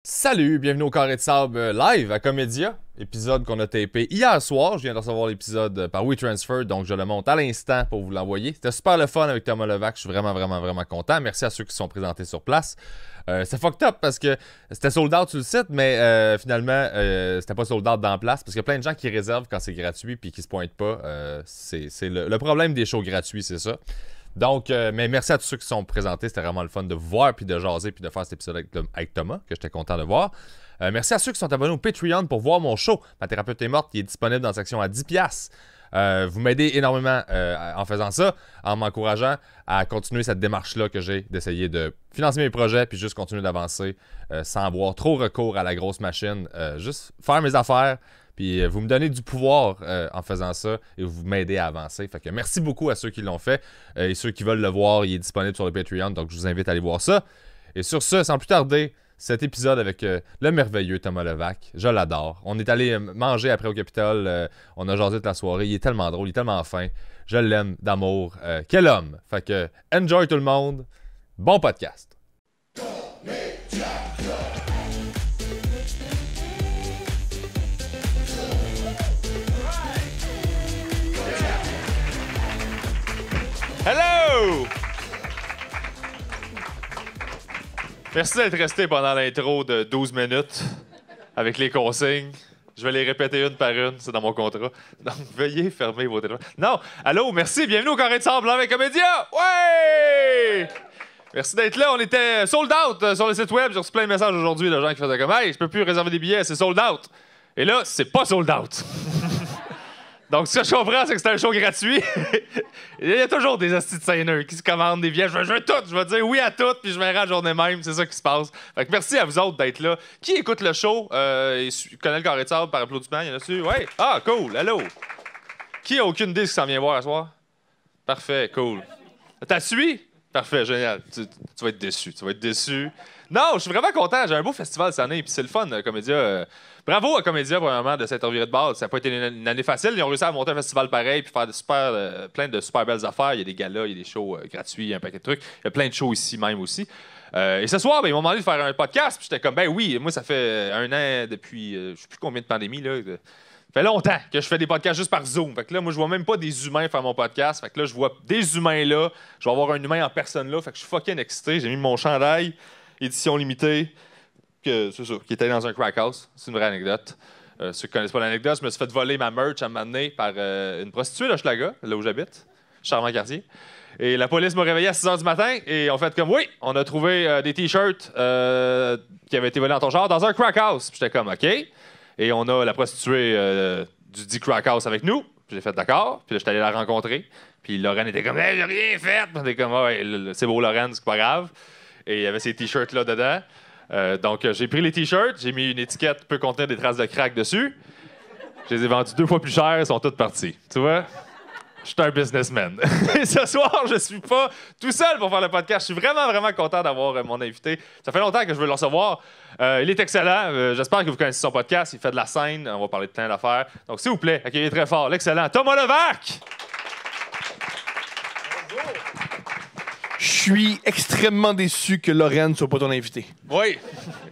Salut, bienvenue au Carré de Sable live à Comédia, épisode qu'on a tapé hier soir. Je viens de recevoir l'épisode par WeTransfer, donc je le monte à l'instant pour vous l'envoyer. C'était super le fun avec Thomas Levac, je suis vraiment content. Merci à ceux qui sont présentés sur place. C'est fucked up parce que c'était sold out sur le site, mais finalement, c'était pas sold out dans la place parce qu'il y a plein de gens qui réservent quand c'est gratuit puis qui se pointent pas. C'est le problème des shows gratuits, c'est ça. Donc, mais merci à tous ceux qui sont présentés. C'était vraiment le fun de vous voir, puis de jaser, puis de faire cet épisode avec Thomas, que j'étais content de voir. Merci à ceux qui sont abonnés au Patreon pour voir mon show. Ma thérapeute est morte, qui est disponible dans la section à 10$. Vous m'aidez énormément en faisant ça, en m'encourageant à continuer cette démarche-là que j'ai d'essayer de financer mes projets, puis juste continuer d'avancer sans avoir trop recours à la grosse machine. Juste faire mes affaires. Puis vous me donnez du pouvoir en faisant ça et vous m'aidez à avancer. Fait que merci beaucoup à ceux qui l'ont fait et ceux qui veulent le voir, il est disponible sur le Patreon, donc je vous invite à aller voir ça. Et sur ce, sans plus tarder, cet épisode avec le merveilleux Thomas Levac, je l'adore. On est allé manger après au Capitole, on a jasé toute la soirée, il est tellement drôle, il est tellement fin. Je l'aime d'amour. Quel homme! Fait que enjoy tout le monde, bon podcast! Hello! Merci d'être resté pendant l'intro de 12 minutes avec les consignes. Je vais les répéter une par une, c'est dans mon contrat. Donc, veuillez fermer vos téléphones. Non! Allô, merci, bienvenue au Carré de Sable avec Comédia! Ouais! Merci d'être là. On était sold out sur le site web. J'ai reçu plein de messages aujourd'hui de gens qui faisaient comme « Hey, je peux plus réserver des billets, c'est sold out! » Et là, c'est pas sold out. Donc, ce que je comprends, c'est que c'est un show gratuit. Il y a toujours des hosties de scèneux qui se commandent des billets. Je veux tout. Je vais dire oui à tout, puis je verrai la journée même. C'est ça qui se passe. Fait que merci à vous autres d'être là. Qui écoute le show et connaît le Carré de Sable par applaudissement? Il y en a-tu? Ouais. Ah, cool. Allô. Qui a aucune idée ce qui s'en vient voir à soir? Parfait. Cool. T'as suivi? Parfait. Génial. Tu vas être déçu. Tu vas être déçu. Non, je suis vraiment content. J'ai un beau festival cette année, puis c'est le fun, Comédia. Bravo à Comédia, premièrement, de s'être reviré de base. Ça n'a pas été une année facile. Ils ont réussi à monter un festival pareil puis faire plein de super belles affaires. Il y a des galas, il y a des shows gratuits, il y a un paquet de trucs. Il y a plein de shows ici même aussi. Et ce soir, ils m'ont demandé de faire un podcast. Puis j'étais comme, ben oui, moi, ça fait un an depuis, je sais plus combien de pandémies, là. Ça fait longtemps que je fais des podcasts juste par Zoom. Fait que là, moi, je vois même pas des humains faire mon podcast. Fait que là, je vois des humains là. Je vais avoir un humain en personne là. Fait que je suis fucking excité. J'ai mis mon chandail, édition limitée. C'est ça, qui était dans un crack house. C'est une vraie anecdote. Ceux qui connaissent pas l'anecdote, je me suis fait voler ma merch à un moment donné par une prostituée de Hochelaga, là où j'habite, charmant quartier. Et la police m'a réveillé à 6 h du matin et on fait comme oui, on a trouvé des t-shirts qui avaient été volés dans ton genre dans un crack house. Puis j'étais comme OK. Et on a la prostituée du dit crack house avec nous. Puis j'ai fait d'accord. Puis là, j'étais allé la rencontrer. Puis Lorraine était comme hey, j'ai rien fait. Puis on était comme ouais, c'est beau, Lorraine, c'est pas grave. Et il y avait ces t-shirts là dedans. Donc, j'ai pris les t-shirts, j'ai mis une étiquette qui peut contenir des traces de crack dessus. Je les ai vendus 2 fois plus cher, ils sont toutes partis. Tu vois? Je suis un businessman. Et ce soir, je suis pas tout seul pour faire le podcast. Je suis vraiment content d'avoir mon invité. Ça fait longtemps que je veux le recevoir. Il est excellent. J'espère que vous connaissez son podcast. Il fait de la scène. On va parler de plein d'affaires. Donc, s'il vous plaît, accueillez très fort l'excellent Thomas Levac! Je suis extrêmement déçu que Lorraine soit pas ton invité. Oui.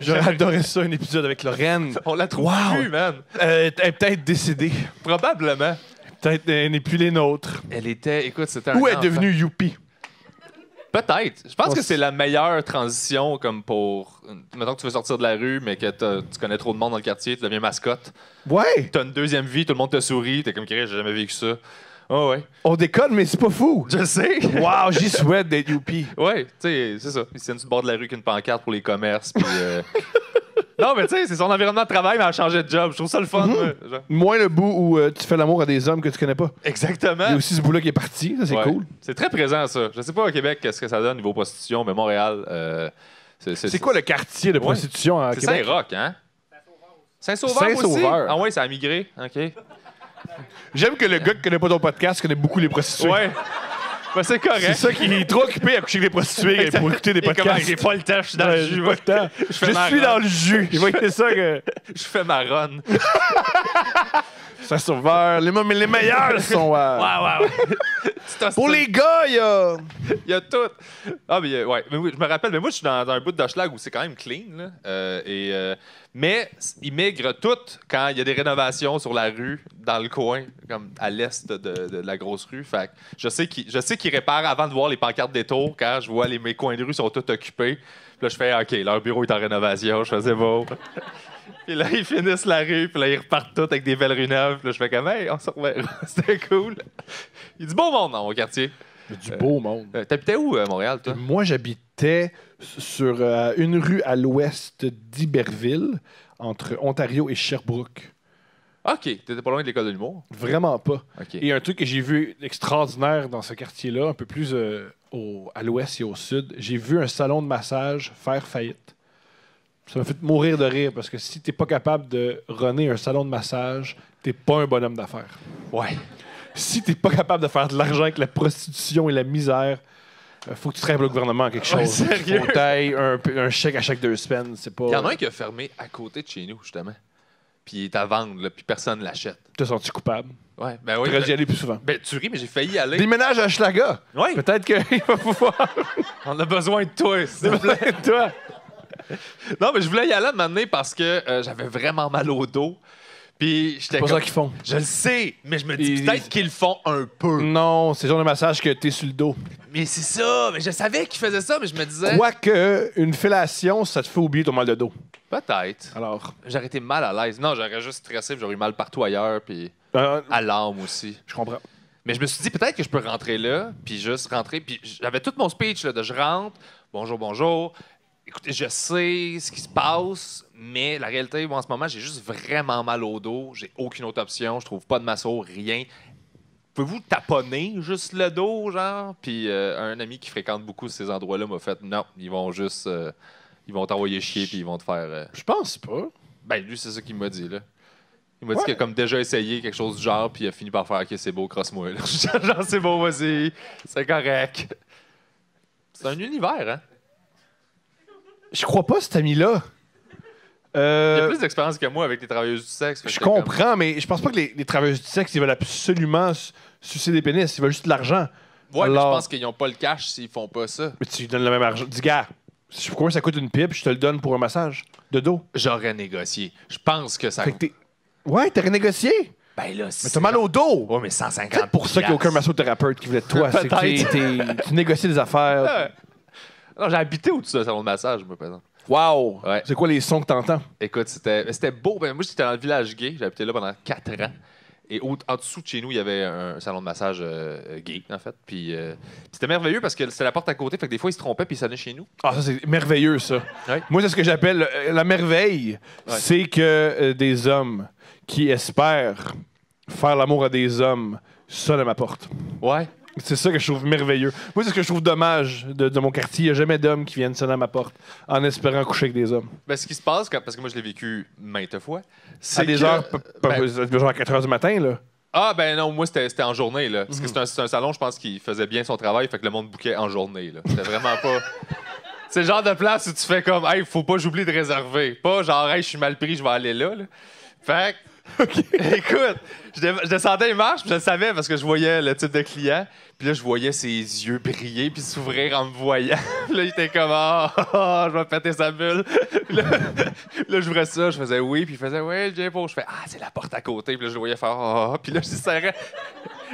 J'aurais adoré ça, un épisode avec Lorraine. On la trouve plus, man. Elle est peut-être décédée. Probablement. Peut-être elle n'est plus les nôtres. Elle était... Écoute, c'était un Ou elle est enfant. devenue Youpi. Peut-être. Je pense que c'est la meilleure transition comme pour... Mettons que tu veux sortir de la rue, mais que tu connais trop de monde dans le quartier, tu deviens mascotte. Ouais. T'as une deuxième vie, tout le monde te sourit, t'es comme Chris, j'ai jamais vécu ça. Oh ouais. On déconne, mais c'est pas fou. Je sais. Wow, j'y souhaite d'être Youpi. Ouais, tu sais, c'est ça. Il s'est sur le bord de la rue qu'une pancarte pour les commerces, puis... Non, mais tu sais, c'est son environnement de travail, mais elle a changé de job. Je trouve ça le fun. Genre. Moins le bout où tu fais l'amour à des hommes que tu connais pas. Exactement. Il y a aussi ce bout-là qui est parti, ça c'est Ouais. cool. C'est très présent, ça. Je sais pas au Québec qu'est-ce que ça donne niveau prostitution, mais Montréal... C'est quoi le quartier de prostitution à C'est Québec? Saint-Roch, hein? Saint-Sauveur aussi? Saint-Sauveur. Ah ouais, ça a migré. OK. J'aime que le gars qui connaît pas ton podcast connaît beaucoup les prostituées. Ouais. Ben, c'est correct. C'est ça qui est trop occupé à coucher avec les prostituées pour écouter des Et comment, podcasts. j'ai pas le temps, je suis dans le Ouais, jus. j'ai pas le temps. Je fais ma suis run. dans le jus. Il va écouter ça que... Je fais ma run. Saint-Sauveur. Les meilleurs sont à... Ouais. Pour les gars, il y a... Il y a tout. Ah, mais ouais. Mais oui, je me rappelle, mais moi, je suis dans un bout d'Hochelag où c'est quand même clean. Là. Mais ils migrent toutes quand il y a des rénovations sur la rue, dans le coin, comme à l'est de la grosse rue. Fait que je sais qu'ils réparent avant de voir les pancartes des tours quand je vois mes coins de rue sont tous occupés. Puis là, je fais OK, leur bureau est en rénovation. Je faisais beau. Puis là, ils finissent la rue, puis là, ils repartent tous avec des belles rues neuves. Puis là, je fais comme, hey, on se reverra. C'était cool. Il y a du beau monde dans mon quartier. Du beau monde. T'habitais où, Montréal, toi? Moi, j'habitais sur une rue à l'ouest d'Iberville, entre Ontario et Sherbrooke. OK, t'étais pas loin de l'école de l'humour. Vraiment pas. OK. Et un truc que j'ai vu extraordinaire dans ce quartier-là, un peu plus à l'ouest et au sud, j'ai vu un salon de massage faire faillite. Ça m'a fait mourir de rire parce que si t'es pas capable de runner un salon de massage, t'es pas un bonhomme d'affaires. Ouais. Si t'es pas capable de faire de l'argent avec la prostitution et la misère, faut que tu travailles pour le gouvernement quelque chose. Ouais, sérieux? Faut que t'ailles un chèque à chaque 2 semaines. C'est pas... Il y en a un qui a fermé à côté de chez nous, justement. Puis il est à vendre, là, puis personne ne l'achète. Te sens-tu coupable? Ouais, ben oui. Tu devrais y aller plus souvent. Ben, tu ris, mais j'ai failli y aller. Déménage à Schlaga. Ouais. Peut-être qu'il va pouvoir. On a besoin de toi. s'il te plaît. Toi. Non, mais je voulais y aller maintenant parce que j'avais vraiment mal au dos. Puis j'étais C'est pas comme... ça qu'ils font. Je le sais, mais je me dis Ils- peut-être qu'ils le font un peu. Non, c'est le genre de massage que t'es sur le dos. Mais c'est ça. Mais je savais qu'ils faisaient ça, mais je me disais... Quoique, une fellation, ça te fait oublier ton mal de dos. Peut-être. Alors, J'aurais été mal à l'aise. Non, j'aurais juste stressé, puis j'aurais eu mal partout ailleurs, puis à l'âme aussi. je comprends. Mais je me suis dit, peut-être que je peux rentrer là, puis juste rentrer. Puis j'avais tout mon speech là, de je rentre, bonjour, bonjour. Écoutez, je sais ce qui se passe, mais la réalité, moi, en ce moment, j'ai juste vraiment mal au dos. J'ai aucune autre option. Je trouve pas de masso, rien. Pouvez-vous taponner juste le dos, genre? Puis un ami qui fréquente beaucoup ces endroits-là m'a fait, non, ils vont juste... ils vont t'envoyer chier, puis ils vont te faire... Je pense pas. Ben, lui, c'est ça qu'il m'a dit, là. Il m'a dit Ouais. qu'il a comme déjà essayé quelque chose du genre, puis il a fini par faire « OK, c'est beau, crosse-moi. » là. Genre, c'est beau, vas-y. C'est correct. C'est un univers, hein? Je crois pas, cet ami-là. Il a plus d'expérience que moi avec les travailleuses du sexe. fait que Je j'étais comme- comprends, mais je pense pas que les travailleuses du sexe, ils veulent absolument sucer des pénis. Ils veulent juste de l'argent. Ouais, mais je Alors- pense qu'ils n'ont pas le cash s'ils font pas ça. Mais tu lui donnes le même argent. Dis, gars, je sais pas combien ça coûte une pipe, je te le donne pour un massage de dos. J'aurais négocié. Je pense que ça... Fait que t'es... Ouais, t'as renégocié. Ben là, Mais t'as mal au dos. Ouais, mais 150 C'est pour ça qu'il n'y a aucun massothérapeute qui voulait de toi. C'est que tu négocies des affaires. Ouais. Non, j'ai habité au-dessus d'un salon de massage, moi, par exemple. Wow! Ouais. C'est quoi les sons que t'entends? Écoute, c'était beau. Ben, moi, j'étais dans le village gay. J'ai habité là pendant 4 ans. Et en dessous de chez nous, il y avait un salon de massage gay, en fait. Puis c'était merveilleux parce que c'était la porte à côté. Fait que des fois, ils se trompaient puis ils sonnaient chez nous. Ah, ça, c'est merveilleux, ça. Ouais. Moi, c'est ce que j'appelle la merveille. Ouais. C'est que des hommes qui espèrent faire l'amour à des hommes sonnent à ma porte. Ouais. C'est ça que je trouve merveilleux. Moi, c'est ce que je trouve dommage de mon quartier. Il n'y a jamais d'hommes qui viennent sonner à ma porte en espérant coucher avec des hommes. Ben, ce qui se passe, parce que moi, je l'ai vécu maintes fois, À c'est des que- heures, genre à 4 heures du matin, là. Ah, ben non, moi, c'était en journée, là. Parce que c'est un salon, je pense, qui faisait bien son travail, fait que le monde bouquait en journée, là. C'était vraiment pas... C'est le genre de place où tu fais comme, hey, faut pas que j'oublie de réserver. Pas genre, hey, je suis mal pris, je vais aller là, là. Fait que, écoute, je descendais les marches, puis je le savais parce que je voyais le type de client. Puis là, je voyais ses yeux briller puis s'ouvrir en me voyant. Puis là, il était comme, je vais péter sa bulle. Puis là, j'ouvrais ça, je faisais oui, puis il faisait oui, je viens pour. Je fais, c'est la porte à côté. Puis là, je le voyais faire, Puis là,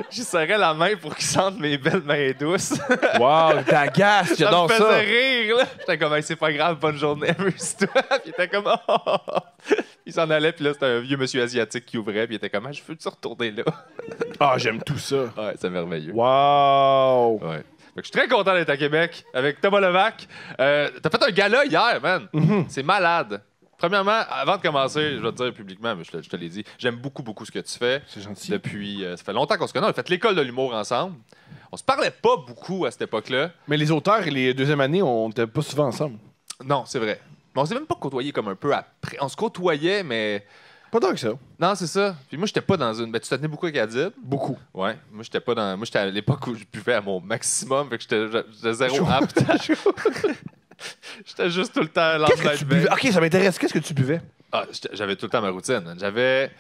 j'y serrais la main pour qu'il sente mes belles mains douces. Wow, t'agaces, Ça j'adore me faisait ça. rire, là. J'étais comme, hey, c'est pas grave, bonne journée, amuse-toi. Puis il était comme, Il s'en allait, puis là, c'était un vieux monsieur asiatique qui ouvrait, puis il était comme, je veux-tu retourner là? Ah, j'aime tout ça. Ouais, c'est merveilleux. Wow! Ouais. Fait que je suis très content d'être à Québec avec Thomas Levac. T'as fait un gala hier, man. C'est malade. Premièrement, avant de commencer, je vais te dire publiquement, mais je te l'ai dit, j'aime beaucoup, beaucoup ce que tu fais. C'est gentil. Depuis, ça fait longtemps qu'on se connaît. On a fait l'école de l'humour ensemble. On se parlait pas beaucoup à cette époque-là. Mais les auteurs et les deuxième années, on n'était pas souvent ensemble. Non, c'est vrai. Mais on s'est même pas côtoyé comme un peu après. On se côtoyait, mais... Pas tant que ça. Non, c'est ça. Puis moi, j'étais pas dans une... Ben, tu te tenais beaucoup avec Adib. Beaucoup. Ouais. Moi, j'étais pas dans... Moi, j'étais à l'époque où je buvais à mon maximum. Fait que j'étais zéro apte. J'étais juste tout le temps Qu'est-ce que lendemain tu de veille. buvais? Ok, ça m'intéresse. Qu'est-ce que tu buvais? J'avais tout le temps ma routine. J'avais...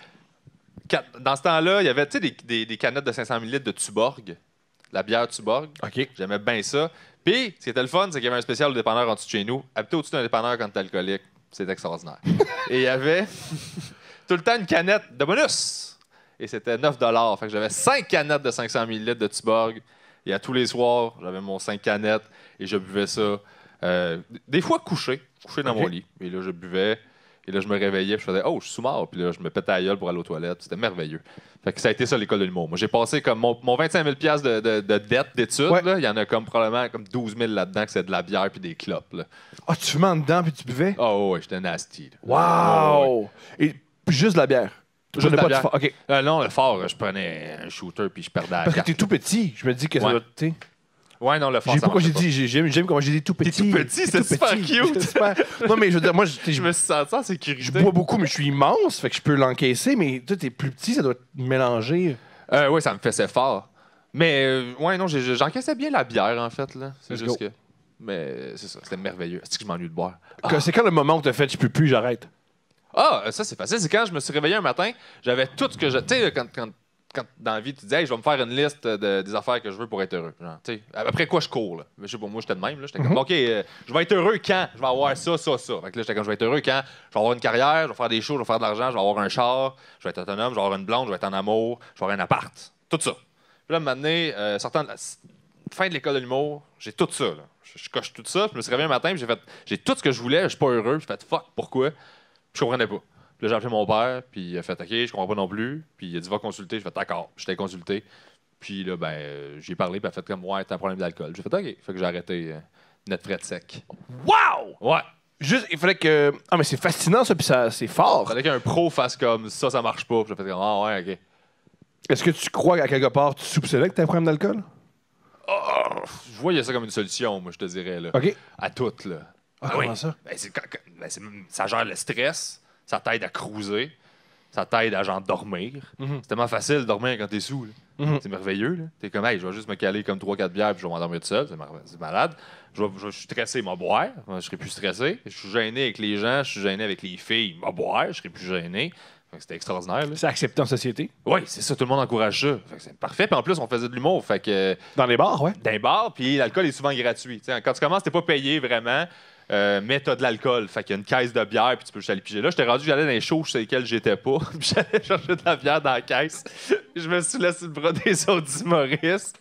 Dans ce temps-là, il y avait, tu sais, des canettes de 500 ml de Tuborg. la bière Tuborg. OK. J'aimais bien ça. Puis, ce qui était le fun, c'est qu'il y avait un spécial au dépanneur en dessous de chez nous. Habiter au-dessus d'un dépanneur quand t'es alcoolique, c'est extraordinaire. Et il y avait tout le temps une canette de bonus. Et c'était 9 $. Fait que j'avais 5 canettes de 500 ml de Tuborg. Et à tous les soirs, j'avais mon 5 canettes et je buvais ça. Des fois couché dans mon lit. Et là, je buvais. Et là, je me réveillais, puis je faisais « Oh, je suis sous-mort. » Puis là, je me pétais la gueule pour aller aux toilettes. C'était merveilleux. Fait que ça a été ça, l'école de l'humour. Moi, j'ai passé comme mon 25 000 $ de dette d'études. Ouais. Là. Il y en a comme probablement comme 12 000 là-dedans que c'est de la bière puis des clopes. Là. Ah, tu fumais en dedans puis tu buvais? Oh, ouais, j'étais nasty. Là. Wow! Et juste de la bière? Juste Je n'ai de la pas de bière. fort. OK. Non, le fort, je prenais un shooter puis je perdais la Parce que carte. t'es tout petit. Je me dis que ça Ouais. doit... tu sais. Ouais, non, le fort, J'aime ça pas quand j'ai marchait dit, j'aime comment j'ai dit tout petit. tout petit, T'es c'est super cute. C'est super- Non, mais je veux dire, moi, pas. Je me suis senti en sécurité. je bois beaucoup, mais je suis immense, fait que je peux l'encaisser, mais toi, t'es plus petit, ça doit te mélanger. Oui, ça me faisait fort. Mais, ouais, non, j'encaissais bien la bière, en fait. Là. C'est Let's juste go. que... Mais c'est ça, c'était merveilleux. C'est que je m'ennuie de boire. C'est quand le moment où t'as fait, je peux plus, j'arrête. Ah, ça, c'est facile. C'est quand je me suis réveillé un matin, j'avais tout ce que je... Tu sais, quand dans la vie, tu dis, hey, je vais me faire une liste des affaires que je veux pour être heureux. Genre, tu sais, après quoi je cours, là. Mais je sais pas, moi, j'étais de même, là. J'étais comme, OK, je vais être heureux quand je vais avoir ça. Fait que là, j'étais comme, je vais être heureux quand je vais avoir une carrière, je vais faire des shows, je vais faire de l'argent, je vais avoir un char, je vais être autonome, je vais avoir une blonde, je vais être en amour, je vais avoir un appart. Tout ça. Puis là, maintenant, sortant de la fin de l'école de l'humour, j'ai tout ça, là. Je coche tout ça. Je me suis réveillé un matin, puis j'ai tout ce que je voulais, je suis pas heureux. J'ai fait, fuck, pourquoi? Puis je comprenais pas. Puis là, j'ai appelé mon père, puis il a fait OK, je comprends pas non plus. Puis il a dit va consulter. J'ai fait d'accord. J'étais consulté. Puis là, j'ai parlé, puis il a fait comme ouais, t'as un problème d'alcool. J'ai fait OK. Fait que j'ai arrêté net frais de sec. Wow! Ouais. Juste, il fallait que. Ah, mais c'est fascinant, ça, puis ça, c'est fort. Fallait qu'un pro fasse comme ça marche pas. Puis j'ai fait comme ah ouais, OK. Est-ce que tu crois qu'à quelque part, tu soupçonnais que t'as un problème d'alcool? Je voyais ça comme une solution, moi, je te dirais. Là. OK. À toutes, là. Ah, comment ça? Ça gère le stress, ça t'aide à cruiser, ça t'aide à genre dormir. C'est tellement facile de dormir quand t'es sous. Là. C'est merveilleux. Là. T'es comme, hey, je vais juste me caler comme 3-4 bières puis je vais m'endormir tout seul. C'est malade. Je suis stressé, m'a boire. Je serai plus stressé. Je suis gêné avec les gens, je suis gêné avec les filles, m'a boire. Je serai plus gêné. C'était extraordinaire. Là. C'est accepté en société? Oui, c'est ça, tout le monde encourage ça. Fait que c'est parfait. Puis en plus, on faisait de l'humour. Fait que. Dans les bars, ouais. D'un bar, puis l'alcool est souvent gratuit. T'sais, quand tu commences, t'es pas payé vraiment, mais t'as de l'alcool. Fait qu'il y a une caisse de bière, puis tu peux juste aller piger. Là, j'étais rendu, j'allais dans les shows sur lesquels j'étais pas, puis j'allais chercher de la bière dans la caisse. Je me suis laissé le bras des autres humoristes.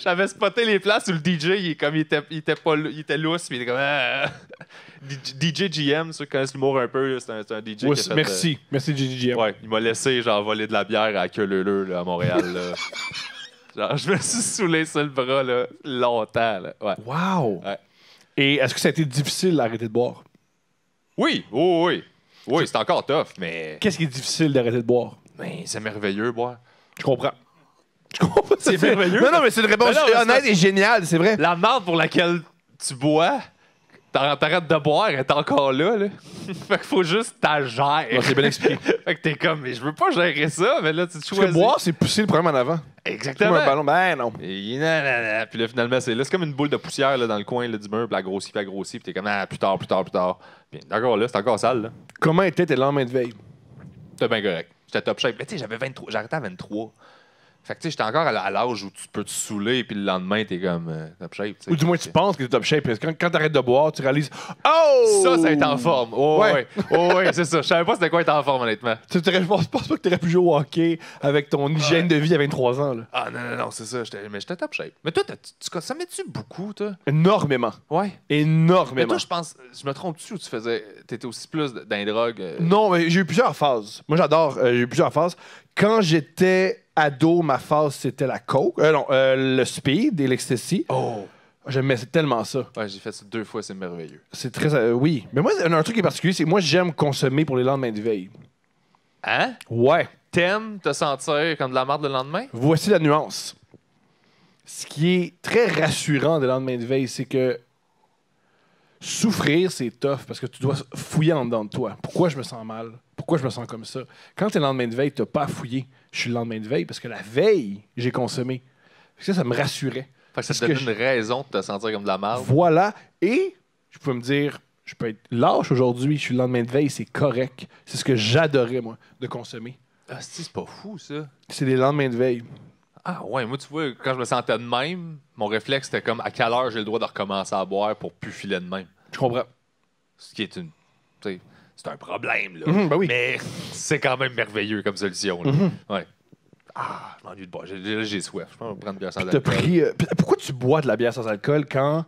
J'avais spoté les places où le DJ, il était lousse, puis il était comme. DJ GM, ceux qui connaissent l'humour un peu, c'est un DJ Ouais, qui a fait, merci. Merci, GGGM. ouais, il m'a laissé genre voler de la bière à queue leu là, à Montréal. Là. Genre, je me suis saoulé sur le bras là, longtemps. Là. Ouais. Wow! Ouais. Et est-ce que ça a été difficile d'arrêter de boire? Oui, oui. Oui, c'est encore tough, mais Qu'est-ce qui est difficile d'arrêter de boire? c'est merveilleux, boire. Je comprends. Je comprends. C'est merveilleux. Non, mais c'est une réponse Mais non, mais honnête c'est- et géniale, c'est vrai. La marde pour laquelle tu bois, t'arrêtes de boire, elle est encore là. Fait qu'il faut juste ta gère. Non, c'est bien expliqué. Fait que t'es comme, mais je veux pas gérer ça, mais là, tu te Parce que choisis. boire, c'est pousser le problème en avant. Comme Exactement. un ballon. Ben non. Et nanana. Puis là, finalement, c'est comme une boule de poussière là, dans le coin là, du mur, puis elle grossit, puis t'es comme, ah, plus tard. Puis d'accord, là, c'est encore sale, là. Comment étaient tes lendemains de veille? C'était bien correct. J'étais top shape. Mais tu sais, j'avais 23, j'arrêtais à 23. Fait que tu sais, j'étais encore à l'âge où tu peux te saouler, puis le lendemain, t'es comme top shape. tu sais. Ou du moins, tu penses que t'es top shape. Parce que quand t'arrêtes de boire, tu réalises Oh! Ça être en forme. Oh, Ouais. ouais. Oh, ouais, c'est ça. Je savais pas c'était quoi être en forme, honnêtement. Je pense pas que t'aurais pu jouer au hockey avec ton hygiène de vie à 23 ans. Là. Ah, non, c'est ça. Mais j'étais top shape. Mais toi, tu consommais-tu beaucoup, toi? Énormément. Ouais. Mais Énormément. toi, je pense, je me trompe-tu ou tu faisais. T'étais aussi plus dans les drogues? Non, mais j'ai eu plusieurs phases. Moi, j'adore. J'ai eu plusieurs phases. Quand j'étais ado, ma phase, c'était la coke. Le speed et l'ecstasy. Oh! J'aimais tellement ça. Ouais, j'ai fait ça 2 fois, c'est merveilleux. C'est très... oui. Mais moi, un truc qui est particulier, c'est que moi, j'aime consommer pour les lendemains de veille. Hein? Ouais. T'aimes te sentir comme de la merde le lendemain? Voici la nuance. Ce qui est très rassurant des lendemains de veille, c'est que souffrir, c'est tough parce que tu dois fouiller en dedans de toi. Pourquoi je me sens mal? Pourquoi je me sens comme ça? Quand t'es le lendemain de veille, t'as pas à fouiller. Je suis le lendemain de veille parce que la veille, j'ai consommé. Ça me rassurait. Fait que ça Parce te donne que une raison de te sentir comme de la merde. Voilà. Et je peux me dire, je peux être lâche aujourd'hui, je suis le lendemain de veille, c'est correct. C'est ce que j'adorais, moi, de consommer. Ah, c'est pas fou, ça. C'est les lendemains de veille. Ah ouais, moi, tu vois, quand je me sentais de même, mon réflexe, c'était comme à quelle heure j'ai le droit de recommencer à boire pour plus filer de même. Je comprends. Ce qui est une... tu sais, c'est un problème, là. Ben oui. Mais c'est quand même merveilleux comme solution, là. Ouais. Ah, je m'ennuie de boire. J'ai soif. Je pense prendre une bière sans T'as alcool. pris, pourquoi tu bois de la bière sans alcool quand.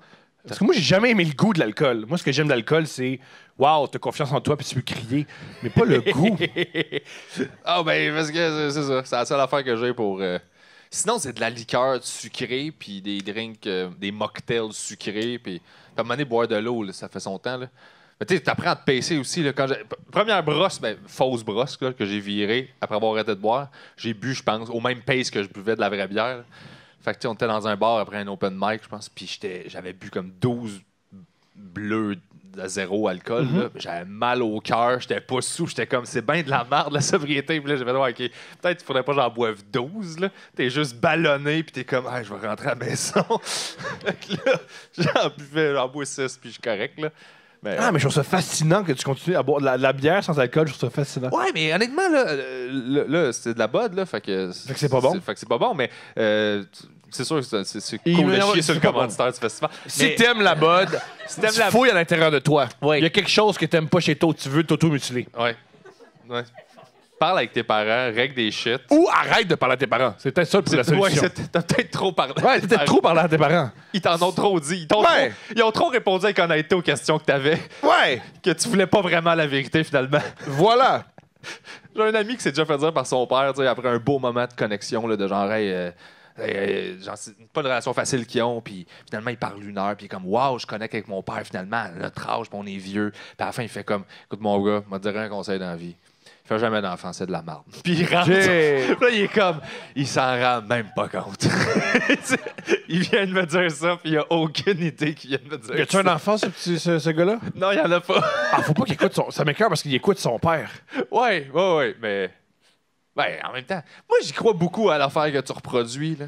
Parce que moi, j'ai jamais aimé le goût de l'alcool. Moi, ce que j'aime de l'alcool, c'est waouh, t'as confiance en toi puis tu peux crier, mais pas le goût. Ah, ben, parce que c'est ça. C'est la seule affaire que j'ai pour. Sinon, c'est de la liqueur sucrée, puis des drinks, des mocktails sucrés, puis à un moment donné, boire de l'eau, là, ça fait son temps. Là. Mais tu sais, t'apprends à te pacer aussi. Là, première brosse, ben, fausse brosse là, que j'ai virée après avoir arrêté de boire, j'ai bu, je pense, au même pace que je buvais de la vraie bière. Là. Fait que tu sais, on était dans un bar après un open mic, je pense, puis j'avais bu comme 12 bleus à zéro alcool. Là. J'avais mal au cœur, j'étais pas sous, j'étais comme, c'est bien de la merde, la sobriété. Puis là, j'avais dit, ouais, OK, peut-être qu'il faudrait pas que j'en boive 12. Là. T'es juste ballonné, puis t'es comme, hey, je vais rentrer à la maison. Fait que là, j'en bois 6, puis je suis correct. Là. Mais, Ah, mais je trouve ça fascinant que tu continues à boire de la bière sans alcool. Je trouve ça fascinant. ouais, mais honnêtement, là c'est de la bud, là. Fait que c'est pas bon. Fait que c'est pas bon, mais c'est sûr que c'est Il cool me- de chier c'est sur le pas commanditaire du festival. Si Mais t'aimes la bod, t'aimes tu la- fouilles à l'intérieur de toi. Ouais. Il y a quelque chose que t'aimes pas chez toi, tu veux t'auto-mutiler. Ouais. Ouais. Parle avec tes parents, règle des shit. Ou arrête de parler à tes parents. C'est peut-être ça pour la Ouais, solution. t'as peut-être trop parlé. Ouais, t'as peut-être trop parlé à tes parents. Ils t'en ont trop dit. Ouais. Ils ont trop répondu avec honnêteté aux questions que t'avais, Ouais, que tu voulais pas vraiment la vérité finalement. voilà. J'ai un ami qui s'est déjà fait dire par son père, tu sais, après un beau moment de connexion, là, de genre, genre, c'est pas une relation facile qu'ils ont, puis finalement, il parle 1 heure, puis il est comme, waouh, je connecte avec mon père, finalement, à notre âge, puis on est vieux. Puis à la fin, il fait comme, écoute, mon gars, m'a dire un conseil dans la vie. Fais jamais d'enfant, c'est de la merde. Puis il rentre. J'ai- Puis là, il est comme, il s'en rend même pas compte. Il vient de me dire ça, puis il a aucune idée qu'il vient de me dire Y a-tu un enfant, ce gars-là? Non, il y en a pas. Ah, faut pas qu'il écoute son. Ça m'écoeure parce qu'il écoute son père. Ouais, mais. Ben, en même temps, moi, j'y crois beaucoup à l'affaire que tu reproduis, là.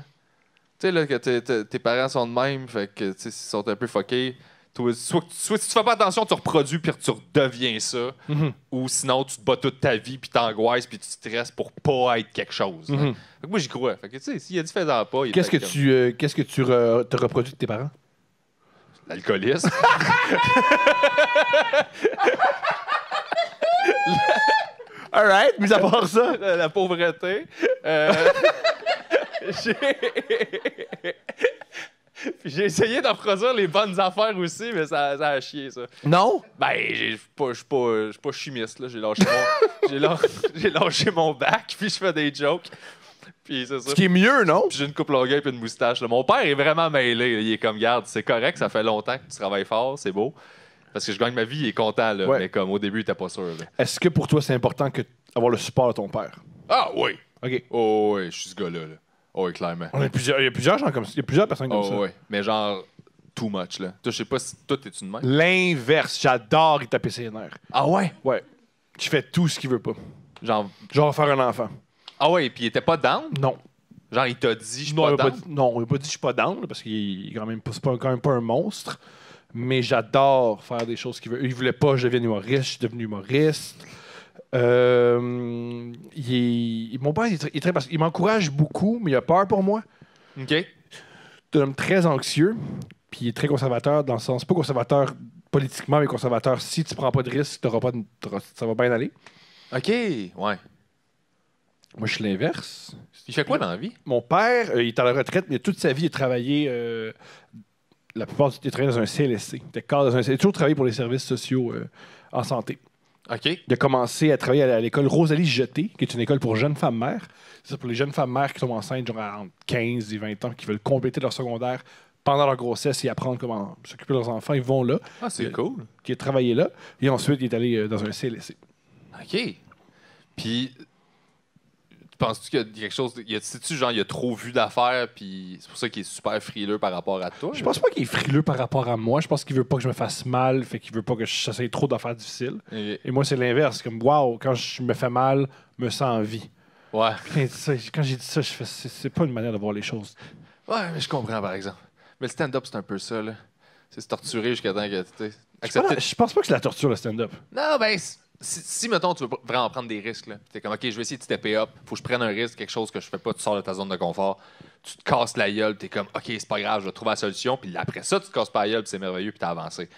Tu sais, là, que tes parents sont de même, fait que, tu sais, s'ils sont un peu fuckés. Toi, soit si tu fais pas attention, tu reproduis, puis tu redeviens ça. Ou sinon, tu te bats toute ta vie, puis t'angoisses, puis tu stresses pour pas être quelque chose. Là. Fait que moi, j'y crois. Fait que, tu sais, s'il a dit fais-en pas, il Qu'est-ce que tu te reproduis de tes parents? L'alcoolisme. Alright, mis à part ça. La pauvreté. J'ai... Puis j'ai essayé d'en produire les bonnes affaires aussi, mais ça a chié, ça. Non? Ben, je suis pas chimiste, là. J'ai lâché mon bac, puis je fais des jokes. Puis c'est ça. Ce qui est mieux, non? Puis j'ai une coupe longueuil puis une moustache. Là. Mon père est vraiment mêlé. Là. Il est comme, garde, c'est correct, ça fait longtemps que tu travailles fort, c'est beau. Parce que je gagne ma vie, il est content, là. Ouais. Mais comme au début, il était pas sûr. Là. Est-ce que pour toi, c'est important d'avoir le support de ton père? Ah oui! OK. Oh oui, je suis ce gars-là. Là. Oh oui, clairement. Il y a plusieurs gens comme ça. Il y a plusieurs personnes comme Oh ça. oui. Mais genre, too much, là. Toi, je sais pas si toi, t'es-tu de même? L'inverse. J'adore y taper ses nerfs. Ah ouais? Ouais. Je fais tout ce qu'il veut pas. Genre, Genre faire un enfant. ah ouais, puis il était pas down? Non. Genre, il t'a dit, je suis Non, pas il m'a down? non, il m'a pas dit je suis pas down, là, parce qu'il est quand même pas, quand même pas un monstre. Mais j'adore faire des choses qu'il veut. Il voulait pas que je devienne humoriste, je suis devenu humoriste. Mon père, il m'encourage beaucoup, mais il a peur pour moi. OK. C'est un homme très anxieux, puis il est très conservateur, dans le sens, pas conservateur politiquement, mais conservateur, si tu prends pas de risque, ça va bien aller. OK, ouais. Moi, je suis l'inverse. Il fait quoi dans la vie? Mon père, il est à la retraite, mais toute sa vie, il a travaillé. La plupart du temps, il a travaillé dans un CLSC. Il était cadre dans un CLSC. Il a toujours travaillé pour les services sociaux en santé. OK. Il a commencé à travailler à l'école Rosalie Jeté, qui est une école pour jeunes femmes mères. C'est pour les jeunes femmes mères qui sont enceintes, genre entre 15 et 20 ans, qui veulent compléter leur secondaire pendant leur grossesse et apprendre comment s'occuper de leurs enfants. Ils vont là. Ah, c'est cool. Qui a travaillé là. Et ensuite, il est allé dans un CLSC. OK. Puis, penses-tu qu'il y a quelque chose. Sais-tu, genre, il a trop vu d'affaires, puis c'est pour ça qu'il est super frileux par rapport à toi? Je pense pas qu'il est frileux par rapport à moi. Je pense qu'il veut pas que je me fasse mal, fait qu'il veut pas que j'essaye trop d'affaires difficiles. Et- Et moi, c'est l'inverse. Comme, waouh, quand je me fais mal, je me sens en vie. Ouais. Puis, quand j'ai dit ça, je fais, c'est pas une manière de voir les choses. Ouais, mais je comprends, par exemple. Mais le stand-up, c'est un peu ça, là. C'est se torturer jusqu'à temps que tu Je pense pas que c'est la torture, le stand-up. Non, ben, si, mettons, tu veux vraiment prendre des risques, là, t'es comme, OK, je vais essayer de stepper up, faut que je prenne un risque, quelque chose que je fais pas, tu sors de ta zone de confort, tu te casses la gueule, t'es comme, OK, c'est pas grave, je vais trouver la solution, puis après ça, tu te casses pas la gueule, puis c'est merveilleux, puis t'as avancé.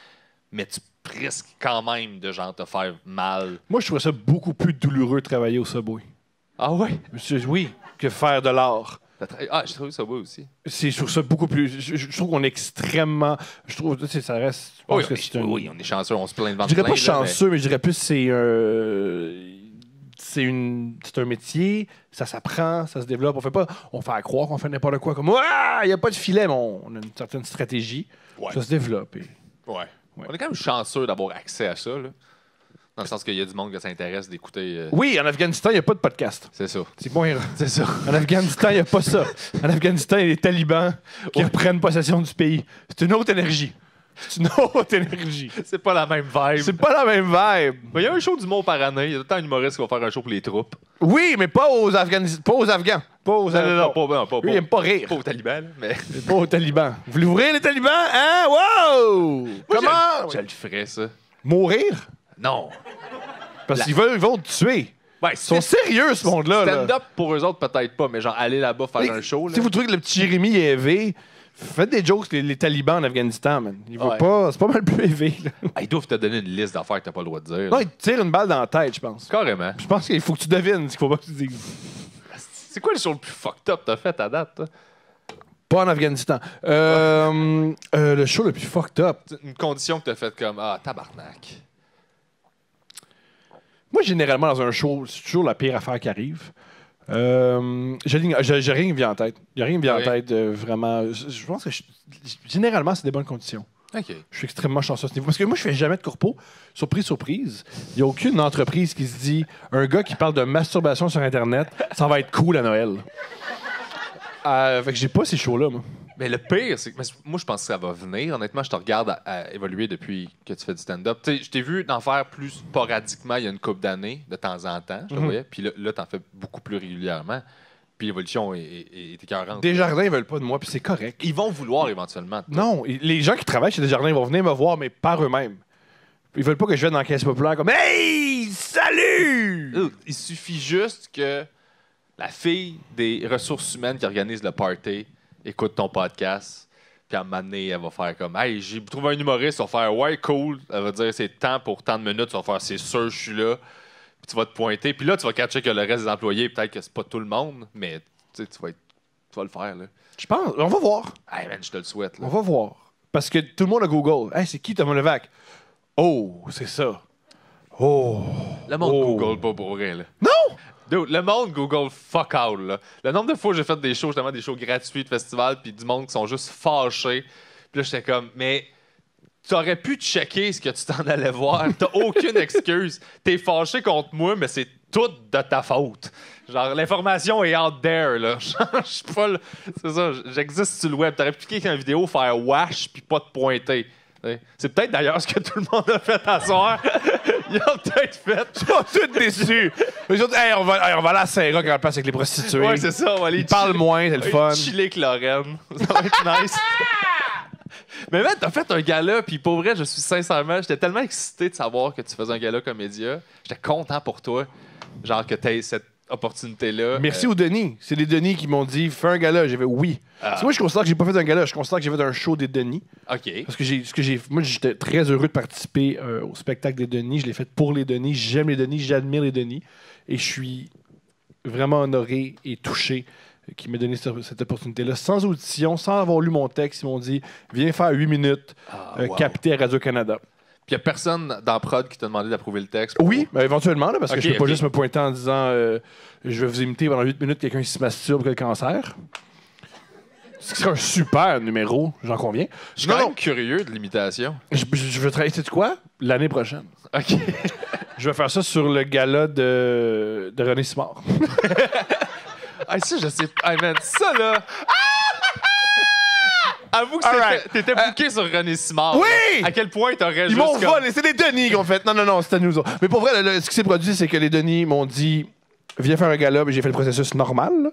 Mais tu risques quand même de genre te faire mal. Moi, je trouvais ça beaucoup plus douloureux de travailler au Subway. Ah ouais? Oui, que faire de l'art. Ah, je trouve ça beau aussi. Je trouve ça beaucoup plus. Je trouve qu'on est extrêmement. Je trouve que ça reste. Je pense que c'est oui, on est chanceux, on se plaint de vendre Je dirais plein, pas chanceux, mais je dirais plus c'est un métier, ça s'apprend, ça se développe. On fait à croire qu'on fait n'importe quoi. Comme il n'y a pas de filet, mais on a une certaine stratégie. Ouais. Ça se développe. Ouais. On est quand même chanceux d'avoir accès à ça, là. Dans le sens qu'il y a du monde qui s'intéresse d'écouter. Oui, en Afghanistan, il n'y a pas de podcast. C'est ça. C'est bon. C'est ça. En Afghanistan, il n'y a pas ça. En Afghanistan, il y a les talibans qui reprennent possession du pays. C'est une autre énergie. C'est une autre énergie. C'est pas la même vibe. C'est pas la même vibe. Il y a un show d'humour par année. Il y a tout le temps un humoriste qui va faire un show pour les troupes. Oui, mais pas aux Afghans. Pas aux Afghans. Pas aux Non, Afghans. Lui, il aime pas rire. Pas aux talibans, mais. Pas aux talibans. Vous voulez ouvrir les talibans? Hein? Wow! Comment? Je le ferais, ça. Mourir? Non. Parce qu'ils vont te tuer. Ouais, Ils sont sérieux, ce monde-là. Stand-up pour eux autres, peut-être pas, mais genre aller là-bas faire un show. Si vous trouvez que le petit Jérémy est élevé, faites des jokes les talibans en Afghanistan, man. Il va pas. C'est pas mal plus élevé. Ils doivent te donner une liste d'affaires que t'as pas le droit de dire. Non, il te tire une balle dans la tête, je pense. Carrément. Je pense qu'il faut que tu devines ce qu'il faut pas que tu dises. C'est quoi le show le plus fucked up que t'as fait à date, toi? Pas en Afghanistan. Le show le plus fucked up. Une condition que t'as faite comme tabarnak. Moi, généralement, dans un show, c'est toujours la pire affaire qui arrive. J'ai rien qui me vient en tête. Il n'y a rien qui me vient en tête, vraiment. Je pense que généralement, c'est des bonnes conditions. OK. Je suis extrêmement chanceux à ce niveau. Parce que moi, je fais jamais de corpo. Surprise, surprise. Il n'y a aucune entreprise qui se dit un gars qui parle de masturbation sur Internet, ça va être cool à Noël. Fait que j'ai pas ces shows-là, moi. Mais le pire, c'est que moi, je pense que ça va venir. Honnêtement, je te regarde à évoluer depuis que tu fais du stand-up. Tu sais, je t'ai vu en faire plus sporadiquement il y a une couple d'années, de temps en temps, je te voyais. Puis là, t'en fais beaucoup plus régulièrement. Puis l'évolution est écœurante. Desjardins, ils veulent pas de moi, puis c'est correct. Ils vont vouloir éventuellement. Non, les gens qui travaillent chez Desjardins vont venir me voir, mais par eux-mêmes. Ils veulent pas que je vienne dans la caisse populaire comme « Hey! Salut! » Il suffit juste que la fille des ressources humaines qui organise le party écoute ton podcast, puis à un moment donné, elle va faire comme « Hey, j'ai trouvé un humoriste, elle va faire « Ouais, cool. » Elle va dire « C'est temps pour tant de minutes. » Tu vas faire « C'est sûr, je suis là. » Puis tu vas te pointer. Puis là, tu vas catcher que le reste des employés, peut-être que c'est pas tout le monde, mais tu vas le faire, là. Je pense. On va voir. Hey man, je te le souhaite, là. On va voir. Parce que tout le monde a Google. Hey, c'est qui Thomas Levac? Oh, c'est ça. Oh. Le monde Google pas pour rien, là. Non! Dude, le monde Google fuck out, là. Le nombre de fois que j'ai fait des shows, justement, des shows gratuits de festival, puis du monde qui sont juste fâchés. Puis là, j'étais comme, mais tu aurais pu checker ce que tu t'en allais voir. T'as aucune excuse. T'es fâché contre moi, mais c'est tout de ta faute. Genre, l'information est out there, là. Je suis pas là. C'est ça, j'existe sur le web. T'aurais pu cliquer sur une vidéo, faire wash, puis pas te pointer. C'est peut-être d'ailleurs ce que tout le monde a fait à soir. Ils ont peut-être fait. Ils sont tous déçus. Eux autres, hey, on va aller à Saint-Roch quand on passe avec les prostituées. Ouais, c'est ça. On va aller Ils parlent moins, c'est le fun. Chiller avec Lorraine. Ça va être nice. Mais man, t'as fait un gala, puis pour vrai, j'étais tellement excité de savoir que tu faisais un gala comédia. J'étais content pour toi. Genre que t'aies cette opportunité-là. Merci aux Denis. C'est les Denis qui m'ont dit fais un gala. J'ai fait oui. Parce que moi, je considère que j'ai pas fait un gala. Je considère que j'ai fait un show des Denis. OK. Parce que moi, j'étais très heureux de participer au spectacle des Denis. Je l'ai fait pour les Denis. J'aime les Denis. J'admire les Denis. Et je suis vraiment honoré et touché qu'ils m'aient donné cette opportunité-là. Sans audition, sans avoir lu mon texte, ils m'ont dit viens faire 8 minutes capté à Radio-Canada. Puis il n'y a personne dans Prod qui t'a demandé d'approuver le texte? Oui, éventuellement, là, parce que je peux pas juste me pointer en disant je vais vous imiter pendant 8 minutes quelqu'un qui se masturbe qui a le cancer. Ce serait un super numéro, j'en conviens. Je suis quand même curieux de l'imitation. Je veux travailler, sais-tu quoi? L'année prochaine. OK. Je vais faire ça sur le gala de René Simard. Ça, je sais pas. Hey, man, ça, là... Avoue que t'étais booké sur René Simard. Oui! À quel point t'aurais Ils m'ont volé. C'est les Denis qui ont fait. Non, c'était nous autres. Mais pour vrai, ce qui s'est produit, c'est que les Denis m'ont dit viens faire un gala. J'ai fait le processus normal.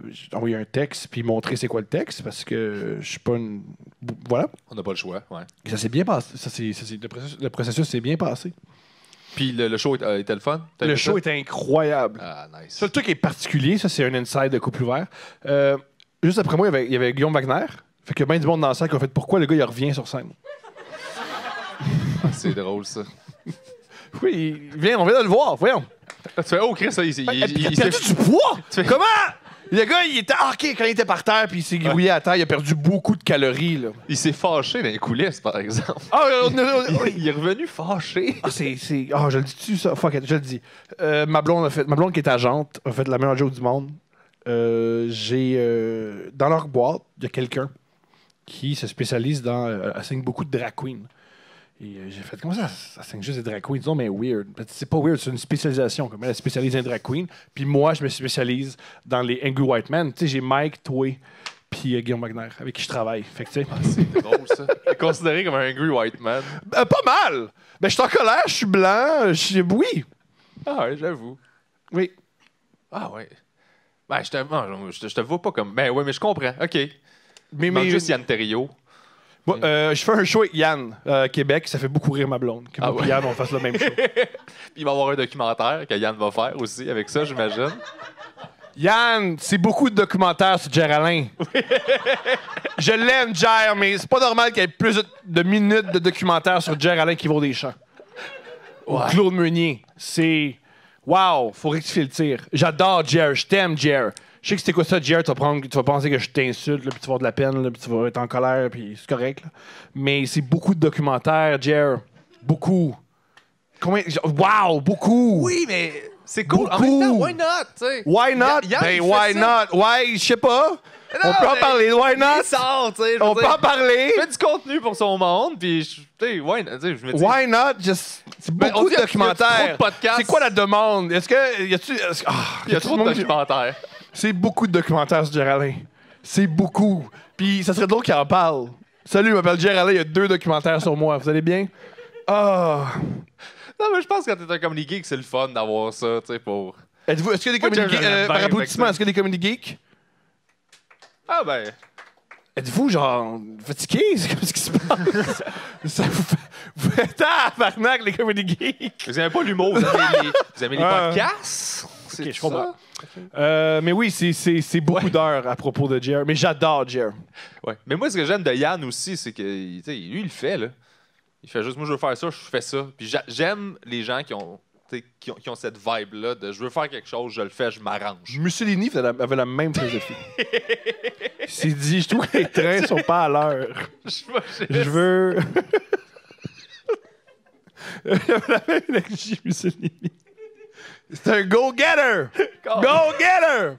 J'ai envoyé un texte puis montré c'est quoi le texte parce que je suis pas une. Voilà. On n'a pas le choix, ouais. Et ça s'est bien passé. Le processus s'est bien passé. Puis le show était le fun? Le show était incroyable. Ah, nice. Ça, le truc est particulier, ça, c'est un inside de couple ouvert. Juste après moi, il y avait Guillaume Wagner. Fait que bien du monde dans la salle qui a fait pourquoi le gars il revient sur scène. Ah, c'est drôle, ça. Oui, on vient de le voir, voyons. Tu fais, oh, Chris, Il a perdu du poids! Comment? Le gars, il était arqué quand il était par terre, puis il s'est grouillé à terre, il a perdu beaucoup de calories. Là. Il s'est fâché dans les coulisses, par exemple. Ah, Il est revenu fâché. Ah, je le dis-tu, ça? Fuck it, je le dis. Ma blonde qui est agente a fait la meilleure joke du monde. Dans leur boîte, il y a quelqu'un qui se spécialise elle signe beaucoup de drag queens. Et j'ai fait, comment ça signe juste des drag queens? Non, mais weird. C'est pas weird, c'est une spécialisation. Comme elle spécialise en drag queen. Puis moi, je me spécialise dans les Angry White Men. Tu sais, j'ai Mike, toi, puis Guillaume Wagner, avec qui je travaille. Fait que, tu sais. C'est drôle, ça. T'es considéré comme un angry white man. Pas mal! Ben, je suis en colère, je suis blanc, oui. Ah ouais, j'avoue. Oui. Ah ouais. Ben, je te vois pas comme... Ben ouais, mais je comprends. OK. Mais juste Yann Terriot. Moi, je fais un show avec Yann, Québec, ça fait beaucoup rire ma blonde. Que moi et Yann, on fasse le même show. Puis il va y avoir un documentaire que Yann va faire aussi avec ça, j'imagine. Yann, c'est beaucoup de documentaires sur Jer Alain. Je l'aime, Jer, mais c'est pas normal qu'il y ait plus de minutes de documentaires sur Jer Alain qui vaut des champs. Ou Claude Meunier. C'est... Wow, faut rectifier le tir. J'adore Jer, je t'aime, Jer. Je sais que c'était quoi ça, Jer, tu vas penser que je t'insulte, puis tu vas avoir de la peine, là, puis tu vas être en colère, puis c'est correct. Là. Mais c'est beaucoup de documentaires, Jer. Beaucoup. Combien? Wow, beaucoup. Oui, mais c'est cool. Beaucoup. En même temps, why not? T'sais? Why not? Yann, why not? Why? Je sais pas. On peut en parler. Why not? Il sort, tu sais. On peut en parler. Il fait du contenu pour son monde, puis tu sais, je me dis... Why not? C'est beaucoup de documentaires. C'est quoi la demande? Est-ce que... Il y a trop de documentaires. C'est beaucoup de documentaires sur Jer Alain. C'est beaucoup. Puis ça serait drôle qu'il en parle. Salut, je m'appelle Jer Alain, il y a 2 documentaires sur moi. Vous allez bien? Ah... Non, mais je pense que quand t'es un comedy geek, c'est le fun d'avoir ça, tu sais, pour... Est-ce qu'il y a des comedy geeks... par applaudissement, est-ce qu'il y a des comedy geeks? Ah ben... Êtes-vous, genre, fatigué? C'est comme ce qui se passe? Ça vous fait... Tabarnak, les comedy geeks! Vous aimez pas l'humour, vous aimez les podcasts? Ok, je comprends. Mais oui, c'est beaucoup d'heures à propos de Jer. Mais j'adore Jer. Ouais. Mais moi, ce que j'aime de Yann aussi, c'est que lui, il le fait, là. Il fait juste, moi, je veux faire ça, je fais ça. Puis j'aime les gens qui ont cette vibe-là de je veux faire quelque chose, je le fais, je m'arrange. Mussolini avait la même philosophie. Il s'est dit, je trouve que les trains sont pas à l'heure. Je veux... Il avait la même énergie, Mussolini. C'est un go-getter! Go-getter!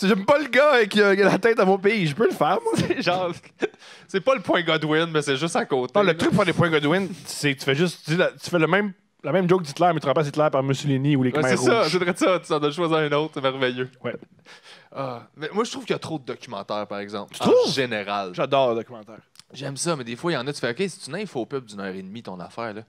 J'aime pas le gars qui a la tête à mon pays. Je peux le faire, moi. C'est pas le point Godwin, mais c'est juste à côté. Non, le truc pour faire des points Godwin, c'est que tu fais juste... Tu fais la même joke d'Hitler, mais tu remplaces Hitler par Mussolini ou les Khmer rouges. C'est ça. Tu en as choisi un autre. C'est merveilleux. Ouais. Mais moi, je trouve qu'il y a trop de documentaires, par exemple. En général. J'adore le documentaire. J'aime ça, mais des fois, il y en a, tu fais, OK, c'est une infopub d'1h30, ton affaire, là.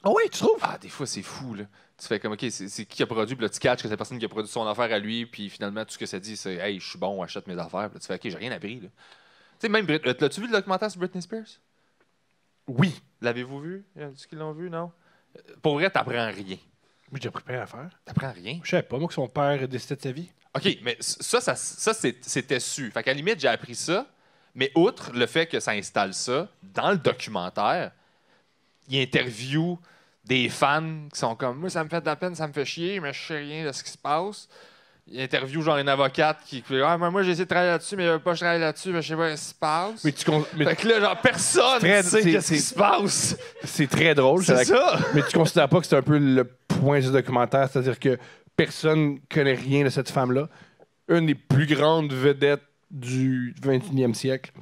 Ah ouais, tu trouves? Ah, des fois, c'est fou, là. Tu fais comme, OK, c'est qui a produit, puis là, tu catches que c'est la personne qui a produit son affaire à lui, puis finalement, tout ce que ça dit, c'est, hey, je suis bon, achète mes affaires. Puis là, tu fais, OK, j'ai rien appris, là. Tu sais, même, l'as-tu vu le documentaire sur Britney Spears? Oui. L'avez-vous vu? Y en a-tu qui l'ont vu, non? Pour vrai, t'apprends rien. Oui, j'ai appris plein d'affaires. T'apprends rien? Je savais pas, moi, que son père décidait de sa vie. OK, mais ça c'était su. Fait qu'à la limite, j'ai appris ça, mais outre le fait que ça installe ça, dans le documentaire, il interview des fans qui sont comme « Moi, ça me fait de la peine, ça me fait chier, mais je sais rien de ce qui se passe. » Il interview genre une avocate qui dit « Ah, moi, j'ai essayé de travailler là-dessus, mais pas je travaille là-dessus, mais je sais pas ce qui se passe. » Fait que là, genre, personne ne sait ce qui se passe. C'est très drôle. C'est ça. Mais tu considères pas que c'est un peu le point du documentaire, c'est-à-dire que personne connaît rien de cette femme-là. Une des plus grandes vedettes du 21e siècle.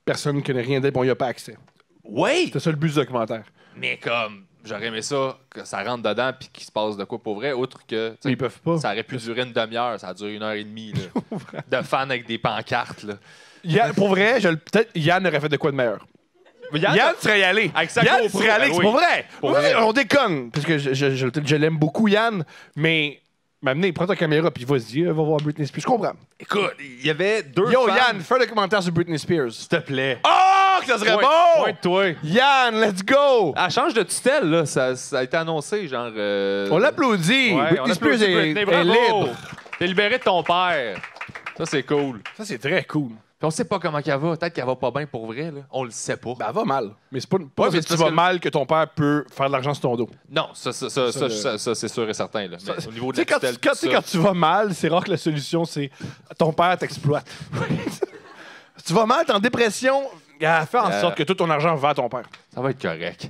Personne ne connaît rien d'elle, bon, il n'y a pas accès. Oui! C'est ça le but du documentaire. Mais comme, j'aurais aimé ça, que ça rentre dedans puis qu'il se passe de quoi pour vrai, autre que... Mais ils peuvent pas. Ça aurait pu durer une demi-heure, ça a duré 1h30, là, de fans avec des pancartes, là. Pour vrai, peut-être Yann aurait fait de quoi de meilleur. Yann serait y allé. Avec sa Yann GoPro, serait allé, oui. c'est pour vrai. Pour vrai. On déconne, parce que je l'aime beaucoup, Yann, mais m'amener, prends ta caméra, puis vas-y, va voir Britney Spears. Je comprends. Écoute, il y avait deux Yo, fans... Yann, fais un documentaire sur Britney Spears. S'il te plaît. Oh! que ça serait Ouais, bon! pointe-toi. Yann, let's go! Elle change de tutelle, là. Ça a été annoncé, genre. On l'applaudit! Ouais, on Britney Spears applaudit est Britney, bravo! libre. T'es libéré de ton père. Ça, c'est cool. Ça, c'est très cool. Puis on sait pas comment qu'elle va. Peut-être qu'elle va pas bien pour vrai, là. On le sait pas. Ben, elle va mal. Mais c'est pas parce mais que c'est tu parce vas que- mal que ton père peut faire de l'argent sur ton dos. Non, ça, c'est sûr et certain, là. Mais au niveau de Tu la sais, quand, tutelle, quand, tout tu sais, ça- quand tu vas mal, c'est rare que la solution, c'est ton père t'exploite. Tu vas mal, t'es en dépression, fais en sorte que tout ton argent va à ton père. Ça va être correct.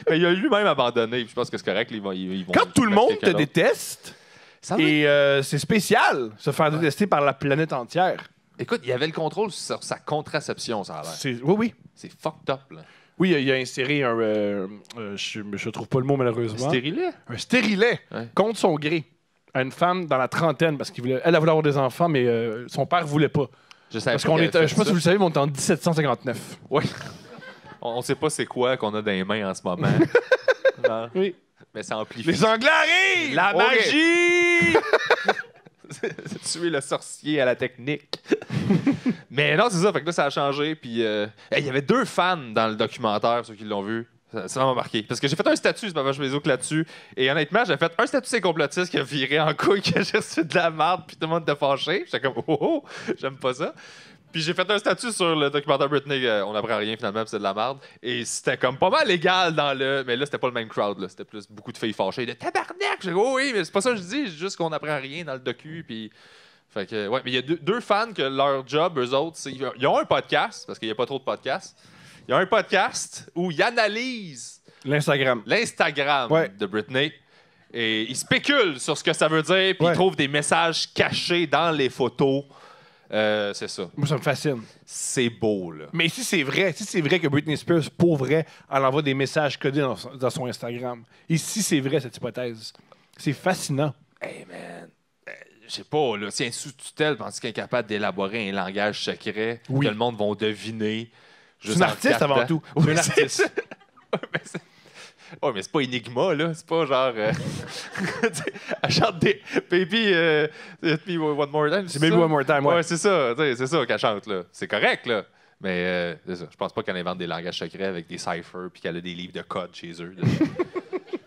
Mais il a lui-même abandonné. Puis je pense que c'est correct. Ils vont Quand tout le mettre monde te quelqu'un d'autre. déteste, Ça va et c'est spécial se faire détester par la planète entière. Écoute, il avait le contrôle sur sa contraception, ça a l'air. Oui, oui. C'est fucked up, là. Oui, il a inséré un. Je trouve pas le mot malheureusement. Stérilet? Un stérilet Ouais. contre son gré à une femme dans la trentaine parce qu'elle voulait avoir des enfants, mais son père voulait pas. Je savais Parce pas qu'on qu'il est, avait je sais pas fait si vous ça. le savez, mais on est en 1759. Ouais. On sait pas c'est quoi qu'on a dans les mains en ce moment. Non. Oui. Mais ça amplifie. Les Anglais arrivent! La Ok. magie! Tuer le sorcier à la technique. Mais non, c'est ça. Fait que là, ça a changé. Puis, il y avait 2 fans dans le documentaire, ceux qui l'ont vu. Ça m'a marqué. Parce que j'ai fait un statut sur ma page Facebook là-dessus. Et honnêtement, j'ai fait un statut c'est complotiste qui a viré en couille, qui a juste fait de la merde, puis tout le monde était fâché. J'étais comme, oh, j'aime pas ça. Puis j'ai fait un statut sur le documentaire Britney, on n'apprend rien finalement, puis c'est de la merde. Et c'était comme pas mal légal dans le. Mais là, c'était pas le même crowd, là. C'était plus beaucoup de filles fâchées. De tabarnak! J'ai dit, oh oui, mais c'est pas ça que je dis, c'est juste qu'on apprend rien dans le docu, puis. Fait que, ouais, mais il y a deux fans que leur job, eux autres, c'est. Ils ont un podcast, parce qu'il n'y a pas trop de podcasts. Ils ont un podcast où ils analysent L'Instagram. l'Instagram Ouais. de Britney. Et ils spéculent sur ce que ça veut dire, puis Ouais. ils trouvent des messages cachés dans les photos. C'est ça. Moi, ça me fascine. C'est beau, là. Mais si c'est vrai que Britney Spears, pour vrai, elle envoie des messages codés dans son Instagram. Et si c'est vrai, cette hypothèse, c'est fascinant. Hey, man. Je sais pas, là, si un sous-tutelle, penses qu'il est capable d'élaborer un langage secret Oui. que le monde va deviner. C'est une artiste avant tout. C'est Oui, une artiste. Ouais, mais c'est pas Enigma, là. C'est pas genre. Tu sais, elle chante des. Baby, hit me one more time. C'est Baby One More Time, ouais. Ouais, c'est ça. Tu sais, c'est ça qu'elle chante, là. C'est correct, là. Mais c'est ça. Je pense pas qu'elle invente des langages secrets avec des ciphers puis qu'elle a des livres de code chez eux. là.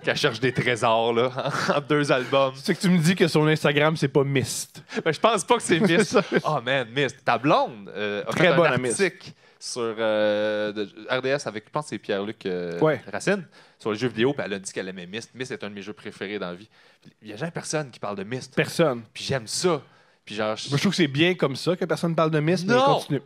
Qu'elle cherche des trésors, là, en 2 albums. C'est que tu me dis que son Instagram, c'est pas Mist. Ben, je pense pas que c'est Mist. ça. Oh man, Mist. Ta blonde a Très fait bonne un à Mist. article sur de RDS avec, je pense que c'est Pierre-Luc Ouais. Racine, sur les jeux vidéo, puis elle a dit qu'elle aimait Mist. Mist est un de mes jeux préférés dans la vie. Il y a jamais personne qui parle de Mist. Personne. Puis j'aime ça. Puis genre, Moi, je trouve que c'est bien comme ça que personne parle de Mist, mais Non! continue.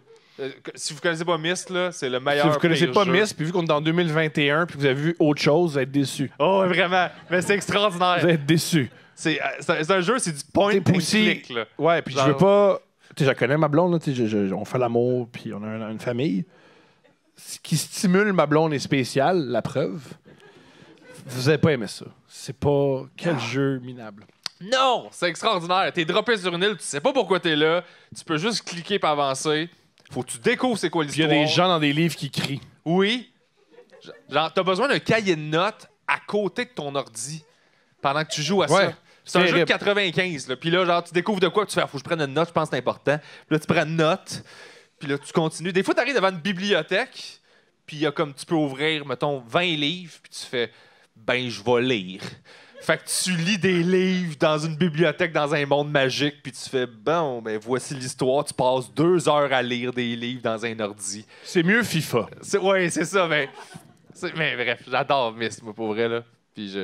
Si vous connaissez pas Mist, là, c'est le meilleur. Si vous connaissez pire pas jeu. Mist, puis vu qu'on est en 2021, puis vous avez vu autre chose, vous allez être déçus. Oh, vraiment. Mais c'est Vous extraordinaire. allez être déçus. C'est un jeu, c'est du point T'sais, and Poussy- click, là. Ouais, puis je Genre- veux pas. Tu sais, je connais ma blonde, là, tu sais, on fait l'amour, puis on a une famille. Ce qui stimule ma blonde est spécial, la preuve. Vous avez pas aimé ça. C'est pas. Quel jeu minable. Non, c'est extraordinaire. T'es droppé sur une île, tu sais pas pourquoi t'es là. Tu peux juste cliquer pour avancer. Faut que tu découvres c'est quoi Puis il y l'histoire. a des gens dans des livres qui crient. Oui. Genre, t'as besoin d'un cahier de notes à côté de ton ordi pendant que tu joues à Ouais, ça. C'est un jeu de terrible. 95. Là. Puis là, genre, tu découvres de quoi, puis tu fais, faut que je prenne une note, je pense que c'est important. Puis là, tu prends une note, puis là, tu continues. Des fois, t'arrives devant une bibliothèque, puis il y a comme, tu peux ouvrir, mettons, 20 livres, puis tu fais, ben, je vais lire. Fait que tu lis des livres dans une bibliothèque, dans un monde magique, puis tu fais, bon, ben, voici l'histoire. Tu passes 2 heures à lire des livres dans un ordi. C'est mieux FIFA. Ouais, c'est ça, mais bref, j'adore Myst, moi, pour vrai, là. Puis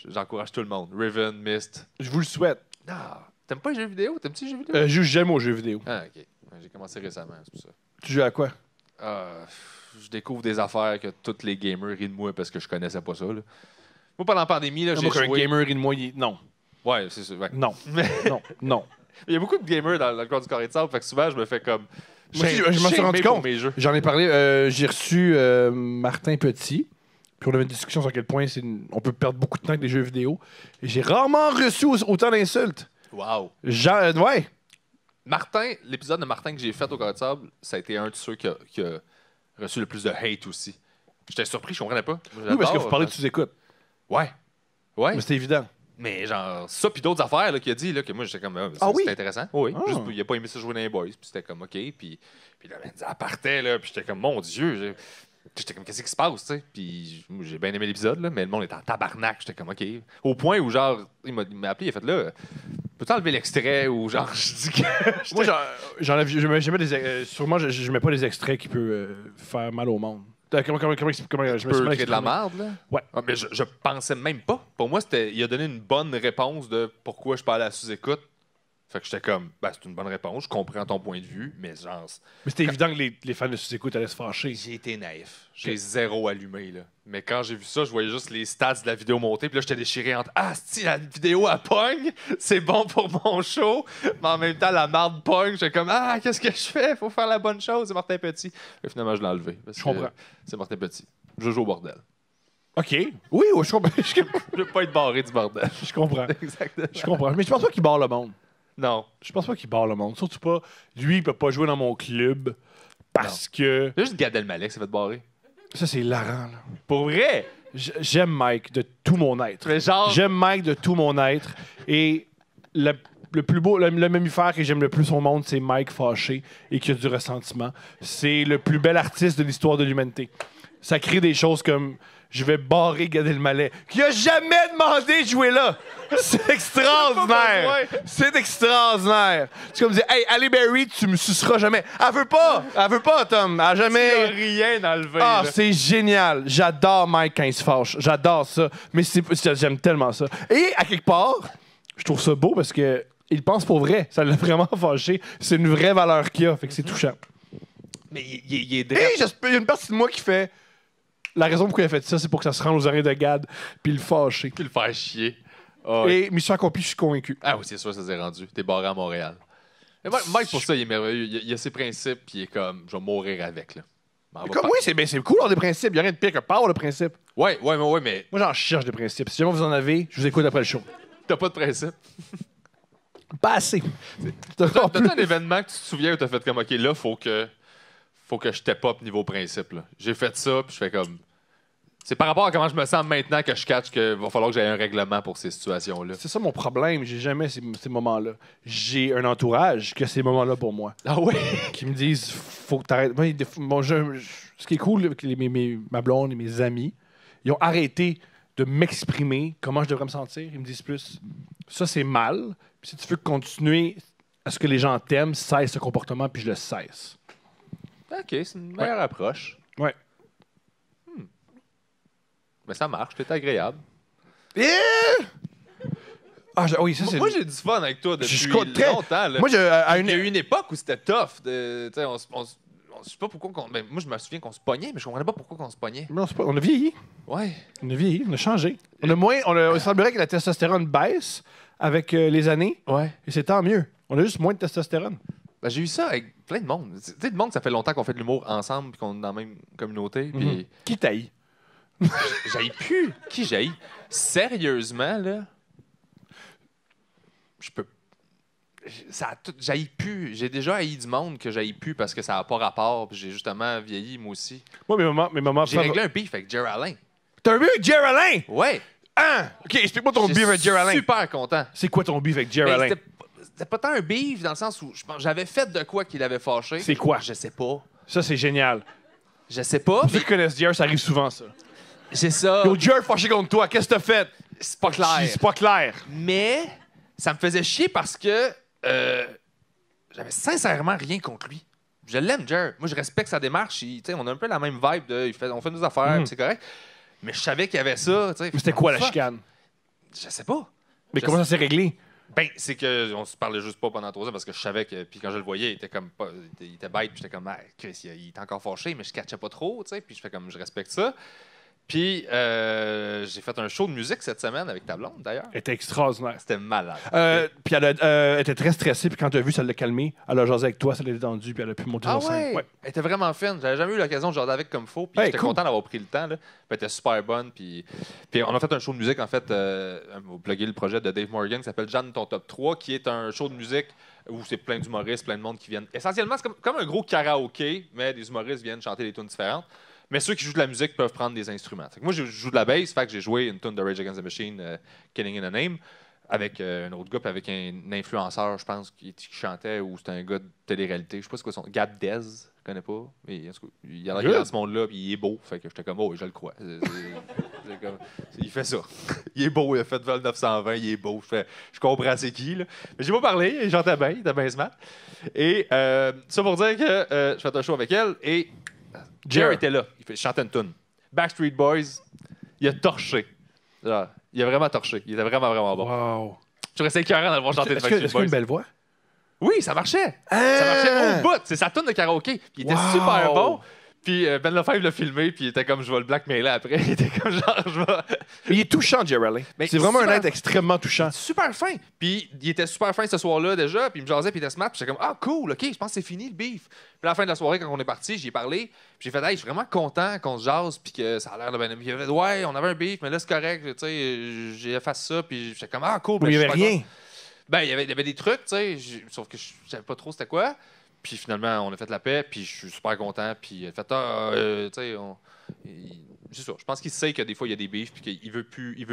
j'encourage tout le monde. Riven, Myst. Je vous le souhaite. Ah, t'aimes pas les jeux vidéo? T'aimes-tu les jeux vidéo? J'aime aux jeux vidéo. Ah, OK. Ouais, j'ai commencé récemment, c'est pour ça. Tu joues à quoi? Je découvre des affaires que tous les gamers rient de moi parce que je connaissais pas ça, là. Moi, pendant la pandémie, là, j'ai Moi, qu'un joué... gamer rit de moi, non. Ouais, c'est ça, ouais. Non. Mais Non. Non. il y a beaucoup de gamers dans le corps du Corée de Sable, fait que souvent, je me fais comme... Moi aussi, je m'en suis shamer rendu pour compte. mes jeux. J'en ai parlé. J'ai reçu Martin Petit. Puis on avait une discussion sur quel point on peut perdre beaucoup de temps avec les jeux vidéo. Et j'ai rarement reçu autant d'insultes. Wow. Ouais. Martin, l'épisode de Martin que j'ai fait au Corée de Sable, ça a été un de ceux qui a reçu le plus de hate aussi. J'étais surpris, je comprenais pas. Oui, parce que vous parlez de sous-écoute. Ouais. Ouais. Mais c'était évident. Mais genre, ça, puis d'autres affaires qu'il a dit, là, que moi, j'étais comme, c'était intéressant. Oui, juste, il a pas aimé ça jouer dans les boys, puis c'était comme, OK. Puis là, elle partait, là, puis j'étais comme, mon Dieu, j'étais comme, qu'est-ce qui se passe, tu sais? Puis j'ai bien aimé l'épisode, là, mais le monde était en tabarnak, j'étais comme, OK. Au point où, genre, il m'a appelé, il a fait, là, peux-tu enlever l'extrait ou, genre, je dis que. Moi, je mets sûrement, je mets pas des extraits qui peuvent faire mal au monde. Comment je me suis créer de la merde, là? Ouais. Ah, mais je pensais même pas. Pour moi, il a donné une bonne réponse de pourquoi je parlais à sous-écoute. Fait que j'étais comme, c'est une bonne réponse, je comprends ton point de vue, mais genre. Mais c'était évident que les fans de sous-écoute allaient se fâcher. J'ai été naïf. J'ai zéro allumé, là. Mais quand j'ai vu ça, je voyais juste les stats de la vidéo monter, puis là, j'étais déchiré entre si la vidéo à pogne, c'est bon pour mon show, mais en même temps, la marde pogne, j'étais comme, qu'est-ce que je fais? Faut faire la bonne chose, c'est Martin Petit. Et finalement, je l'ai enlevé. Je comprends. C'est Martin Petit. Je joue au bordel. OK. Oui, je comprends. Je veux pas être barré du bordel. Je comprends. Exactement. Je comprends. Mais je pense pas qu'il barre le monde. Non. Je pense pas qu'il barre le monde. Surtout pas. Lui, il peut pas jouer dans mon club parce que. C'est juste Gad Elmaleh qui s'est fait barrer. Ça, c'est hilarant, là. Pour vrai? J'aime Mike de tout mon être. Mais genre. J'aime Mike de tout mon être. Et le plus beau, le mammifère que j'aime le plus au monde, c'est Mike fâché et qui a du ressentiment. C'est le plus bel artiste de l'histoire de l'humanité. Ça crée des choses comme je vais barrer Gad Elmaleh, qui a jamais demandé de jouer là. C'est extraordinaire. C'est extraordinaire. C'est comme dire, hey, Halle Berry, tu me suceras jamais. Elle veut pas, Tom. Elle a jamais. Il n'y a rien enlevé. C'est génial. J'adore Mike quand il se fâche. J'adore ça. Mais j'aime tellement ça. Et à quelque part, je trouve ça beau parce que il pense pour vrai. Ça l'a vraiment fâché. C'est une vraie valeur qu'il a. Fait que c'est touchant. Mais il est Et il y a une partie de moi qui fait. La raison pourquoi il a fait ça, c'est pour que ça se rende aux oreilles de Gad, puis le fâcher. Puis le faire chier. Et mission accomplie, je suis convaincu. Ah oui, c'est sûr, ça s'est rendu. T'es barré à Montréal. Mais Mike, pour ça, il est merveilleux. Il a ses principes, puis il est comme, je vais mourir avec. Là. Oui, c'est cool d'avoir des principes. Il n'y a rien de pire que pas avoir de principes. Ouais, mais. Moi, j'en cherche des principes. Si jamais vous en avez, je vous écoute après le show. T'as pas de principe? Pas assez. T'as un événement que tu te souviens où t'as fait comme, OK, là, faut que je step up niveau principe. Là. J'ai fait ça, puis je fais comme. C'est par rapport à comment je me sens maintenant que je catch qu'il va falloir que j'aie un règlement pour ces situations-là. C'est ça mon problème. J'ai jamais ces moments-là. J'ai un entourage qui a ces moments-là pour moi. Ah oui? Qui me disent, faut que t'arrêtes. Ce qui est cool avec ma blonde et mes amis, ils ont arrêté de m'exprimer comment je devrais me sentir. Ils me disent plus, ça c'est mal. Puis si tu veux continuer à ce que les gens t'aiment, cesse ce comportement, puis je le cesse. OK, c'est une meilleure approche. Ouais. Mais ça marche, t'es agréable. Oui, ça c'est. Moi, j'ai du fun avec toi depuis longtemps. Là. Moi, il y a eu une époque où c'était tough. Je sais pas pourquoi. Moi, je me souviens qu'on se pognait, mais je comprenais pas pourquoi on se pognait. Mais on a vieilli. Ouais. On a vieilli, on a changé. Il semblerait que la testostérone baisse avec les années. Ouais. Et c'est tant mieux. On a juste moins de testostérone. J'ai eu ça avec plein de monde. Tu sais, de monde, ça fait longtemps qu'on fait de l'humour ensemble et qu'on est dans la même communauté. Puis... Qui taille? J'haïs plus. Qui j'haïs? Sérieusement, là? Je peux. J'haïs plus. J'ai déjà haï du monde que j'haïs plus parce que ça n'a pas rapport. Puis j'ai justement vieilli, moi aussi. Moi, mes mamans. J'ai réglé un beef avec Jerry Alain. T'as un beef avec Jerry Alain? Ouais. Ah! OK, explique-moi ton beef avec Jerry Alain. Super content. C'est quoi ton beef avec Jerry Alain? C'était pas tant un beef dans le sens où j'avais fait de quoi qu'il avait fâché. C'est quoi? Je sais pas. Ça, c'est génial. Je sais pas. Ceux qui connaissent Jerry, ça arrive souvent, ça. C'est ça. Yo, Jerry fâché contre toi, qu'est-ce que t'as fait? C'est pas clair. C'est pas clair. Mais ça me faisait chier parce que j'avais sincèrement rien contre lui. Je l'aime, Jer. Moi, je respecte sa démarche. On a un peu la même vibe de on fait nos affaires, c'est correct. Mais je savais qu'il y avait ça. Mais c'était quoi la chicane? Je sais pas. Mais comment ça s'est réglé? Ben, c'est qu'on se parlait juste pas pendant 3 ans parce que je savais que. Puis quand je le voyais, il était comme pas. Il était bête. Puis j'étais comme, Chris, il était encore fâché, mais je catchais pas trop. Puis je fais comme, je respecte ça. Puis j'ai fait un show de musique cette semaine avec ta blonde, d'ailleurs. Elle était extraordinaire. C'était malade. Puis elle était très stressée, puis quand tu as vu, ça l'a calmée. Elle a jasé avec toi, ça l'a détendu, puis elle a pu monter sur scène. Ouais. Elle était vraiment fine. J'avais jamais eu l'occasion de jaser avec comme faut. Puis j'étais content d'avoir pris le temps. Là. Puis elle était super bonne. Puis on a fait un show de musique, en fait. Vous pluguez le projet de Dave Morgan qui s'appelle Jeanne ton top 3, qui est un show de musique où c'est plein d'humoristes, plein de monde qui viennent. Essentiellement, c'est comme un gros karaoké, mais des humoristes viennent chanter des tunes différentes. Mais ceux qui jouent de la musique peuvent prendre des instruments. Fait que moi, je joue de la bass, fait que j'ai joué une tune de Rage Against the Machine, Killing in a Name, avec un autre gars, puis avec un influenceur, je pense, qui chantait, ou c'était un gars de télé-réalité. Je sais pas c'est quoi son nom. Gab Dez, je connais pas. Mais en tout cas, il a l'air dans ce monde-là, puis il est beau. Fait que j'étais comme, oh, oui, je le crois. Il fait ça. Il est beau, il a fait Vol 920, il est beau. Je comprends c'est qui, là. Mais j'ai pas parlé, il chantait bien, il était bien smart. Et ça pour dire que je fais un show avec elle, et Jer était là. Il chantait une tune. Backstreet Boys, il a torché. Genre, il a vraiment torché. Il était vraiment, vraiment bon. Wow. Je restais écœurant de le voir chanter de Est-ce Backstreet qu'il a Boys. une belle voix? Oui, ça marchait. Ah! Ça marchait au bout. C'est sa tune de karaoké. Puis il était Wow. super bon. Puis Ben Lefebvre l'a filmé, puis il était comme, je vais le blackmailer après. Il était comme, genre, je vais... Mais il est touchant, Jerry. Mais C'est vraiment un super- être extrêmement touchant. Super fin. Puis il était super fin ce soir-là déjà, puis il me jasait, puis il était smart. Puis j'étais comme, ah cool, ok, je pense que c'est fini le beef. Puis à la fin de la soirée, quand on est parti, j'y ai parlé. Puis j'ai fait, hey, je suis vraiment content qu'on se jase, puis que ça a l'air de bien. Il avait fait, ouais, on avait un beef, mais là c'est correct, tu sais, j'ai effacé ça, puis j'étais comme, ah cool. Mais il n'y je avait suis super rien. content. Ben, il y avait des trucs, tu sais, sauf que je savais pas trop c'était quoi. Puis finalement, on a fait la paix, puis je suis super content. Puis il a fait, tu sais, c'est ça. Je pense qu'il sait que des fois, il y a des beefs, puis qu'il veut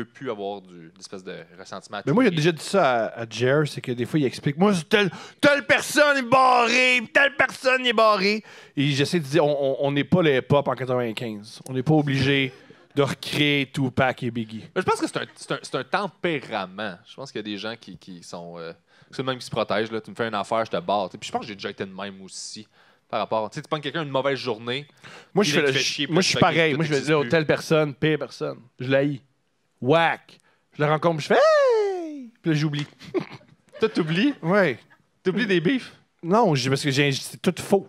plus avoir d'espèce de ressentiment. Mais moi, il a déjà dit ça à Jer, c'est que des fois, il explique moi, telle personne est barrée, telle personne est barrée. Et j'essaie de dire on n'est pas les pop en 95. On n'est pas obligé de recréer Tupac et Biggie. Mais je pense que c'est un tempérament. Je pense qu'il y a des gens qui sont. C'est le même qui se protègent. Là. Tu me fais une affaire, je te barre. Puis je pense que j'ai déjà été de même aussi. Par rapport. Tu sais, tu prends quelqu'un une mauvaise journée. Moi, puis je là, fais, tu fais chier, puis moi, là, je suis tu fais pareil. que Moi, je vais t'existes dire plus. telle personne, pire personne. Je l'haïs. Whack. Je la rencontre, je fais hey! Puis là, j'oublie. Toi, t'oublies. Ouais. T'oublies des beefs. Non, parce que c'est tout faux.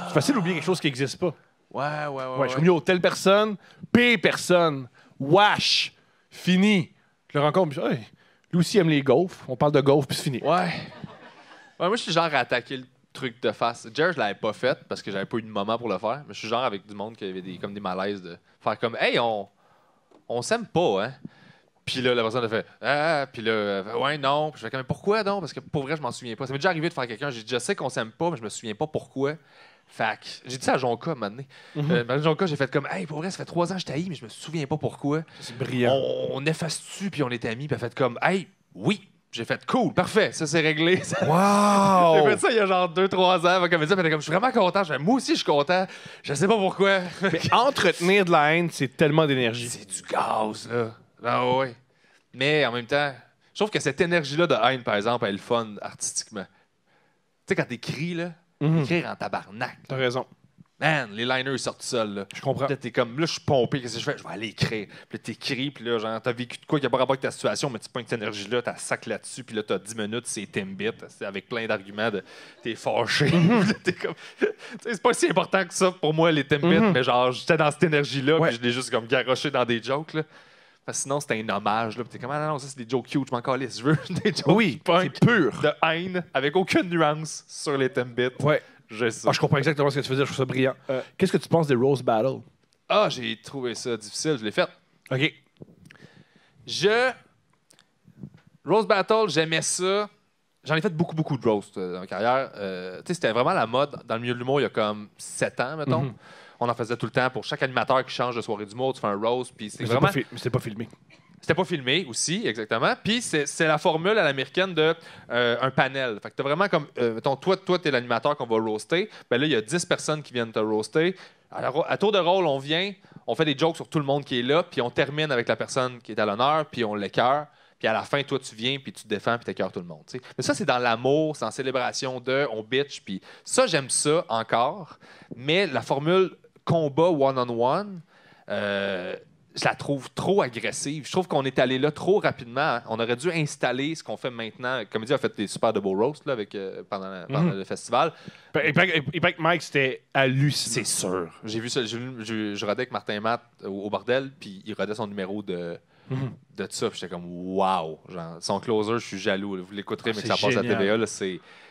C'est facile d'oublier quelque chose qui n'existe pas. Ouais, je suis venu au telle personne, pire personne. Wash. Fini. Je le rencontre, puis je dis, hey, lui aussi aime les gaufres. On parle de gaufres, puis c'est fini. Ouais, moi, je suis genre à attaquer le truc de face. Jer, je l'avais pas fait parce que j'avais pas eu de moment pour le faire. Mais je suis genre avec du monde qui avait comme des malaises de faire comme, hey, on s'aime pas, hein. Puis là, la personne a fait, ah, puis là, elle fait, ouais, non. Puis je fais comme, mais pourquoi non? Parce que pour vrai, je m'en souviens pas. Ça m'est déjà arrivé de faire quelqu'un, j'ai dit, je sais qu'on s'aime pas, mais je me souviens pas pourquoi. Fait que j'ai dit ça à Jonka, un moment donné. Jonka, j'ai fait comme, hey, pour vrai, ça fait 3 ans que je t'haïs, mais je me souviens pas pourquoi. C'est brillant. On efface-tu, puis on était amis, puis elle a fait comme, hey, oui. J'ai fait cool, parfait, ça c'est réglé. Wow! J'ai fait ça il y a genre 2-3 ans. Comme elle dit, je suis vraiment content. Moi aussi, je suis content. Je sais pas pourquoi. Mais entretenir de la haine, c'est tellement d'énergie. C'est du gaz, là. Ah ouais. Mais en même temps, je trouve que cette énergie-là de haine, par exemple, elle est le fun artistiquement. Tu sais, quand t'écris, là, écrire en tabarnak. T'as raison. Man, les liners ils sortent seuls, là. Je comprends. Là, t'es comme, là, je suis pompé, qu'est-ce que je fais? Je vais aller écrire. Puis là, t'écris, puis là, genre, t'as vécu de quoi qui a pas rapport avec ta situation, mais tu pognes cette énergie-là, t'as sac là-dessus, puis là, t'as 10 minutes, c'est Timbit, avec plein d'arguments de t'es fâché. Puis là, t'es comme, tu sais, c'est pas si important que ça pour moi, les Timbits, mais genre, j'étais dans cette énergie-là, Ouais. puis je l'ai juste comme garoché dans des jokes, là. Parce que sinon, c'était un hommage, là. Puis t'es comme, ah non, ça, c'est des jokes cute, je m'en calisse. Je veux des jokes Oui, punk c'est pur. de haine, avec aucune nuance sur les Timbits. Ouais. J'ai ça. Ah, je comprends exactement ce que tu veux dire. Je trouve ça brillant. Qu'est-ce que tu penses des Rose Battle? Ah, j'ai trouvé ça difficile, je l'ai fait. OK. Roast Battle, j'aimais ça. J'en ai fait beaucoup, beaucoup de roast dans ma carrière. Tu sais, c'était vraiment la mode dans le milieu de l'humour il y a comme 7 ans, mettons. On en faisait tout le temps. Pour chaque animateur qui change de soirée d'humour, tu fais un roast. Puis c'est vraiment... C'est pas filmé. C'était pas filmé aussi, exactement. Puis c'est la formule à l'américaine de un panel. Fait que t'as vraiment comme, mettons, toi, t'es l'animateur qu'on va roaster. Ben là, il y a 10 personnes qui viennent te roaster. Alors, à tour de rôle, on vient, on fait des jokes sur tout le monde qui est là, puis on termine avec la personne qui est à l'honneur, puis on l'écœure. Puis à la fin, toi, tu viens, puis tu te défends, puis t'écœures tout le monde. T'sais. Mais ça, c'est dans l'amour, c'est en célébration de, on bitch, puis ça, j'aime ça encore. Mais la formule combat one-on-one, je la trouve trop agressive. Je trouve qu'on est allé là trop rapidement. On aurait dû installer ce qu'on fait maintenant. Comédie a fait des super double roast là, avec, pendant le festival. Impact Mike, c'était hallucinant. C'est sûr. J'ai vu ça. Je rodais avec Martin Matt au bordel, puis il rodait son numéro de ça. Puis j'étais comme, wow. Genre, son closer, je suis jaloux. Là. Vous l'écouterez, mais que ça passe à la TVA. Là,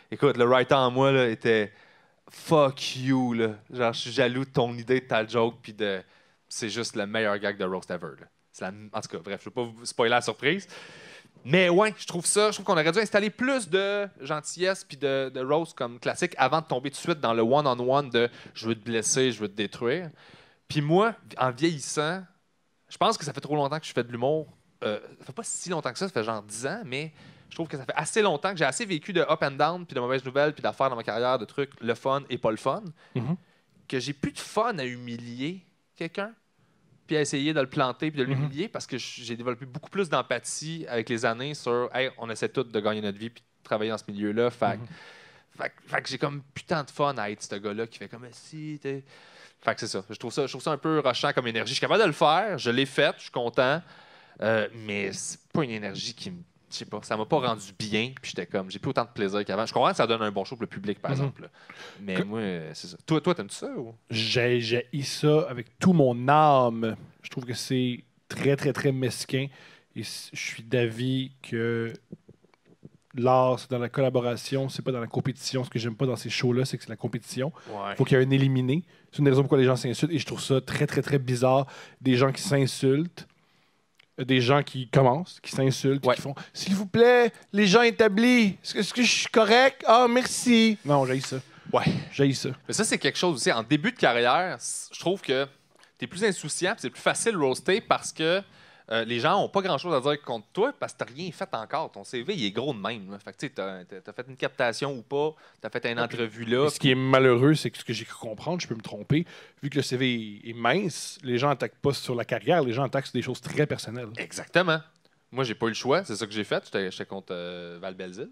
écoute, le writer en moi là, était fuck you. Là. Genre, je suis jaloux de ton idée, de ta joke, puis de. C'est juste le meilleur gag de roast ever. Là. En tout cas, bref, je ne veux pas vous spoiler la surprise. Mais ouais, je trouve qu'on aurait dû installer plus de gentillesse puis de roast comme classique avant de tomber tout de suite dans le one-on-one de je veux te blesser, je veux te détruire. Puis moi, en vieillissant, je pense que ça fait trop longtemps que je fais de l'humour. Ça fait pas si longtemps que ça fait genre 10 ans, mais je trouve que ça fait assez longtemps que j'ai assez vécu de up and down, puis de mauvaises nouvelles, puis d'affaires dans ma carrière, de trucs, le fun et pas le fun, que j'ai plus de fun à humilier quelqu'un, puis à essayer de le planter, puis de l'humilier, parce que j'ai développé beaucoup plus d'empathie avec les années sur hey, on essaie tous de gagner notre vie, puis de travailler dans ce milieu-là. Fait que j'ai comme putain de fun à être ce gars-là qui fait comme si t'es. Fait que c'est ça. Je trouve ça un peu rushant comme énergie. Je suis capable de le faire, je l'ai fait, je suis content, mais c'est pas une énergie qui me. Je sais pas, ça m'a pas rendu bien, puis j'étais comme, j'ai plus autant de plaisir qu'avant. Je comprends que ça donne un bon show pour le public, par exemple. Là. Mais moi, c'est ça. Toi, t'aimes-tu ça ou? J'ai ça avec tout mon âme. Je trouve que c'est très, très, très mesquin. Et je suis d'avis que l'art, c'est dans la collaboration, c'est pas dans la compétition. Ce que j'aime pas dans ces shows-là, c'est que c'est la compétition. Ouais. Faut qu'il y ait un éliminé. C'est une des raisons pourquoi les gens s'insultent. Et je trouve ça très, très, très bizarre. Des gens qui s'insultent. Des gens qui commencent, qui s'insultent, qui font « S'il vous plaît, les gens établis, est-ce que je suis correct? Ah, merci! » Non, j'haïs ça. Ouais. J'haïs ça. Mais ça, c'est quelque chose aussi. En début de carrière, je trouve que tu es plus insouciant, puis c'est plus facile de roaster parce que les gens n'ont pas grand-chose à dire contre toi parce que tu n'as rien fait encore. Ton CV, il est gros de même. Là. Fait que tu as fait une captation ou pas, tu as fait une entrevue là. Ce qui est malheureux, c'est que ce que j'ai cru comprendre, je peux me tromper, vu que le CV est mince, les gens n'attaquent pas sur la carrière, les gens attaquent sur des choses très personnelles. Exactement. Moi, j'ai pas eu le choix. C'est ça que j'ai fait. J'étais contre Val Belzile.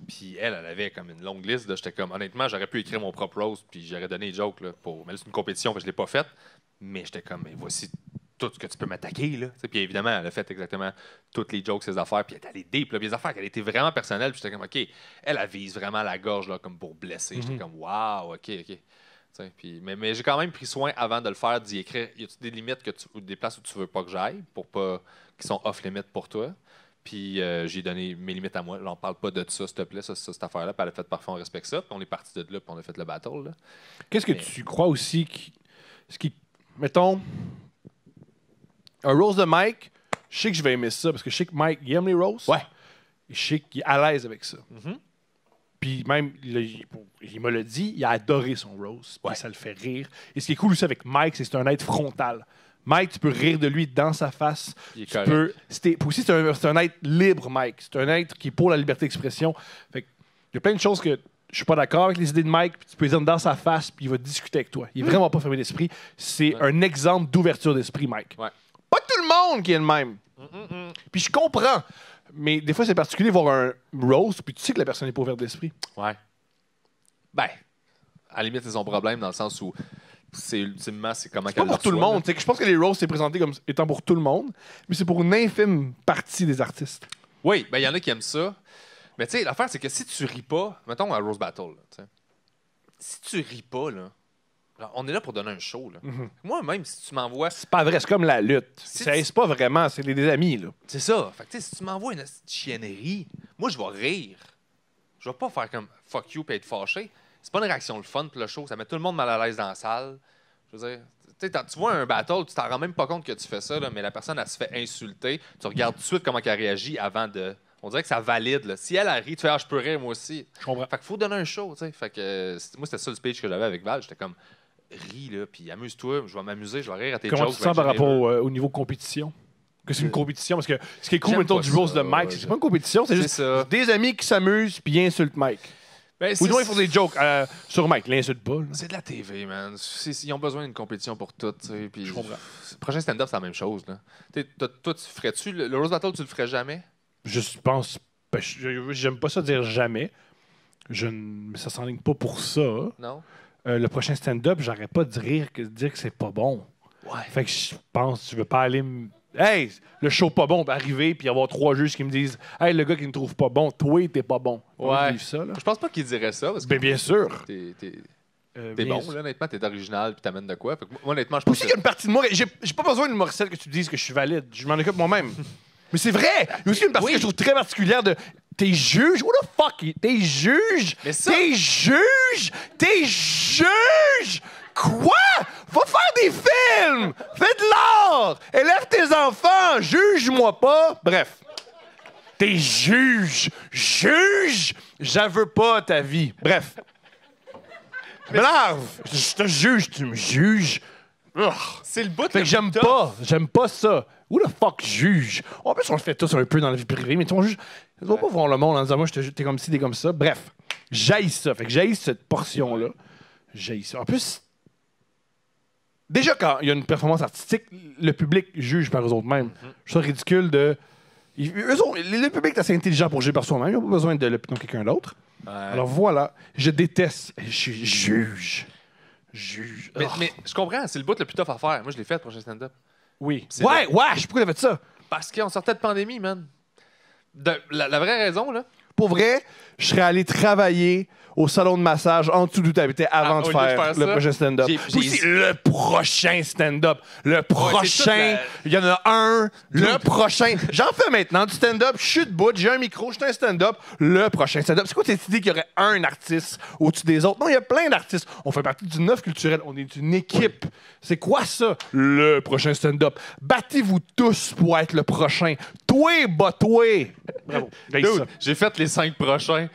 Puis elle avait comme une longue liste. J'étais comme, honnêtement, j'aurais pu écrire mon propre roast, puis j'aurais donné des jokes. Là, mais là, c'est une compétition, je l'ai pas faite. Mais j'étais comme, mais voici tout ce que tu peux m'attaquer. Là. Puis évidemment, elle a fait exactement toutes les jokes, ses affaires. Puis elle est allée deep. Là, puis les affaires qu'elle était vraiment personnelles. Puis j'étais comme, OK, elle vise vraiment la gorge là, comme pour blesser. J'étais comme, wow, OK. Puis, mais j'ai quand même pris soin avant de le faire, d'y écrire. Y a-tu des limites ou des places où tu veux pas que j'aille pour pas qui sont off-limit pour toi? Puis j'ai donné mes limites à moi. Là, on parle pas de ça, s'il te plaît, cette affaire-là. Puis elle a fait parfait, on respecte ça. Puis on est parti de là, puis on a fait le battle. Là. Qu'est-ce que tu crois aussi mettons, un roast de Mike, je sais que je vais aimer ça parce que je sais que Mike, il aime les roasts. Ouais. Et je sais qu'il est à l'aise avec ça. Puis même, il me l'a dit, il a adoré son roast. Puis ça le fait rire. Et ce qui est cool aussi avec Mike, c'est que c'est un être frontal. Mike, tu peux rire de lui dans sa face. Puis aussi, c'est un être libre, Mike. C'est un être qui est pour la liberté d'expression. Fait que, il y a plein de choses que je suis pas d'accord avec les idées de Mike. Puis tu peux les dire dans sa face, puis il va discuter avec toi. Il est vraiment pas fermé d'esprit. C'est un exemple d'ouverture d'esprit, Mike. Ouais. Pas tout le monde qui est le même. Puis je comprends. Mais des fois, c'est particulier de voir un roast, puis tu sais que la personne n'est pas ouverte d'esprit. Ouais. Ben, à la limite, c'est son problème dans le sens où ultimement, c'est comment c'est pas pour tout le monde. Je pense que les roasts, c'est présenté comme étant pour tout le monde, mais c'est pour une infime partie des artistes. Oui, ben il y en a qui aiment ça. Mais tu sais, l'affaire, c'est que si tu ris pas, mettons à Roast Battle, là, si tu ris pas, là, on est là pour donner un show. Là. Moi-même, si tu m'envoies. C'est pas vrai, c'est comme la lutte. C'est pas vraiment, c'est des amis. Là. C'est ça. Fait que, si tu m'envoies une chiennerie, moi, je vais rire. Je vais pas faire comme fuck you et être fâché. C'est pas une réaction le fun pour le show. Ça met tout le monde mal à l'aise dans la salle. Je veux dire, tu vois un battle, tu t'en rends même pas compte que tu fais ça, là, mais la personne, elle se fait insulter. Tu regardes tout de suite comment elle réagit avant de. On dirait que ça valide. Là. Si elle rit, tu fais je peux rire moi aussi. Je comprends. Fait qu'il faut donner un show. T'sais. Fait que moi, c'était ça le speech que j'avais avec Val. J'étais comme ris, là, puis amuse-toi, je vais m'amuser, je vais rire à tes jokes. Comment tu te sens par rapport au niveau compétition? Que c'est une compétition? Parce que ce qui est cool, mettons, du roast de Mike, c'est pas une compétition, c'est juste des amis qui s'amusent puis ils insultent Mike. Ben, ou du moins, ils font des jokes sur Mike, l'insulte pas. Là. C'est de la TV, man. Ils ont besoin d'une compétition pour tout. Puis je comprends. Le prochain stand-up, c'est la même chose. Là. Toi, tu ferais-tu le roast battle, tu le ferais jamais? Je pense. Ben, j'aime pas ça dire jamais. Mais ça s'enligne pas pour ça. Non. Le prochain stand-up, j'arrête pas de dire que c'est pas bon. Ouais. Fait que je pense que tu veux pas aller Hey, le show pas bon, arriver puis y avoir 3 juges qui me disent Hey, le gars qui me trouve pas bon, toi, t'es pas bon. Ouais. Ça, là. Je pense pas qu'il dirait ça. Parce que bien sûr. T'es bon, là, honnêtement, t'es original puis t'amènes de quoi. Fait que moi, honnêtement, je pense aussi qu'il y a une partie de moi. J'ai pas besoin d'une morcelle que tu dises que je suis valide. Je m'en occupe moi-même. Mais c'est vrai! Il y a aussi une partie que je trouve très particulière de. T'es juge? What the fuck? T'es juge? T'es juge? T'es juge? Quoi? Va faire des films! Fais de l'art! Élève tes enfants! Juge-moi pas! Bref. T'es juge! Juge! J'aveux pas ta vie. Bref. Je te juge, tu me juges. C'est le bout Fait que j'aime pas ça. Who the fuck juge? En plus, on le fait tous un peu dans la vie privée, mais on juge. Tu vas pas voir le monde en disant, moi, t'es comme ci, t'es comme ça. Bref, j'haïs ça. Fait que j'haïs cette portion-là. J'haïs ça. En plus, déjà, quand il y a une performance artistique, le public juge par eux-mêmes. Je trouve ça ridicule de. Le public est assez intelligent pour juger par soi-même. Il n'a pas besoin de l'opinion de quelqu'un d'autre. Ouais. Alors voilà, je déteste. Je juge. Mais je comprends, c'est le bout le plus tough à faire. Moi, je l'ai fait, prochain stand-up. Oui. C'est Ouais, je sais pourquoi t'as fait ça. Parce qu'on sortait de pandémie, man. La vraie raison, là. Pour vrai, je serais allé travailler au salon de massage en dessous d'où tu habitais avant de au lieu de faire faire le ça, prochain stand-up. j'ai- Aussi, le prochain stand-up. Le c'est prochain. Il y en a un. Le prochain. J'en fais maintenant du stand-up. Je suis debout. J'ai un micro. Je suis un stand-up. Le prochain stand-up. C'est quoi cette idée qu'il y aurait un artiste au-dessus des autres? Non, il y a plein d'artistes. On fait partie d'une œuvre culturelle. On est une équipe. C'est quoi ça? Le prochain stand-up. Battez-vous tous pour être le prochain. Toi, toi. Bravo. Dude, j'ai fait les 5 prochains.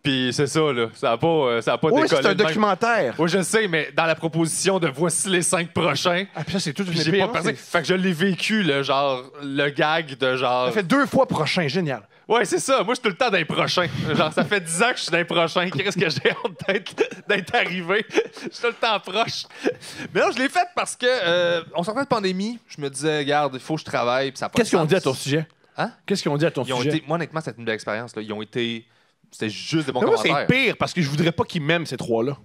Puis c'est ça, là. Ça a pas Oui, décollé. c'est un de même. documentaire. Oui, je sais, mais dans la proposition de voici les 5 prochains, Ah, puis ça, c'est tout une puis j'ai épée, pas hein, pensé. Fait que je l'ai vécu, là, genre, le gag de genre. Ça fait 2 fois prochain. Génial. Ouais, c'est ça. Moi, je suis tout le temps dans les prochains. Genre, ça fait 10 ans que je suis dans les prochains. Qu'est-ce que j'ai hâte d'être arrivé? Je suis tout le temps proche. Mais non, je l'ai fait parce que on sortait de pandémie. Je me disais, regarde, il faut que je travaille. Puis ça a pas Qu'est-ce de qu'ils ont dit à sens. ton sujet? Hein? Qu'est-ce qu'ils ont dit à ton Ils ont sujet? été, moi, honnêtement, c'était une belle expérience. Là. Ils ont été. C'était juste des bons Mais moi, commentaires. c'est pire parce que je voudrais pas qu'ils m'aiment, ces trois-là.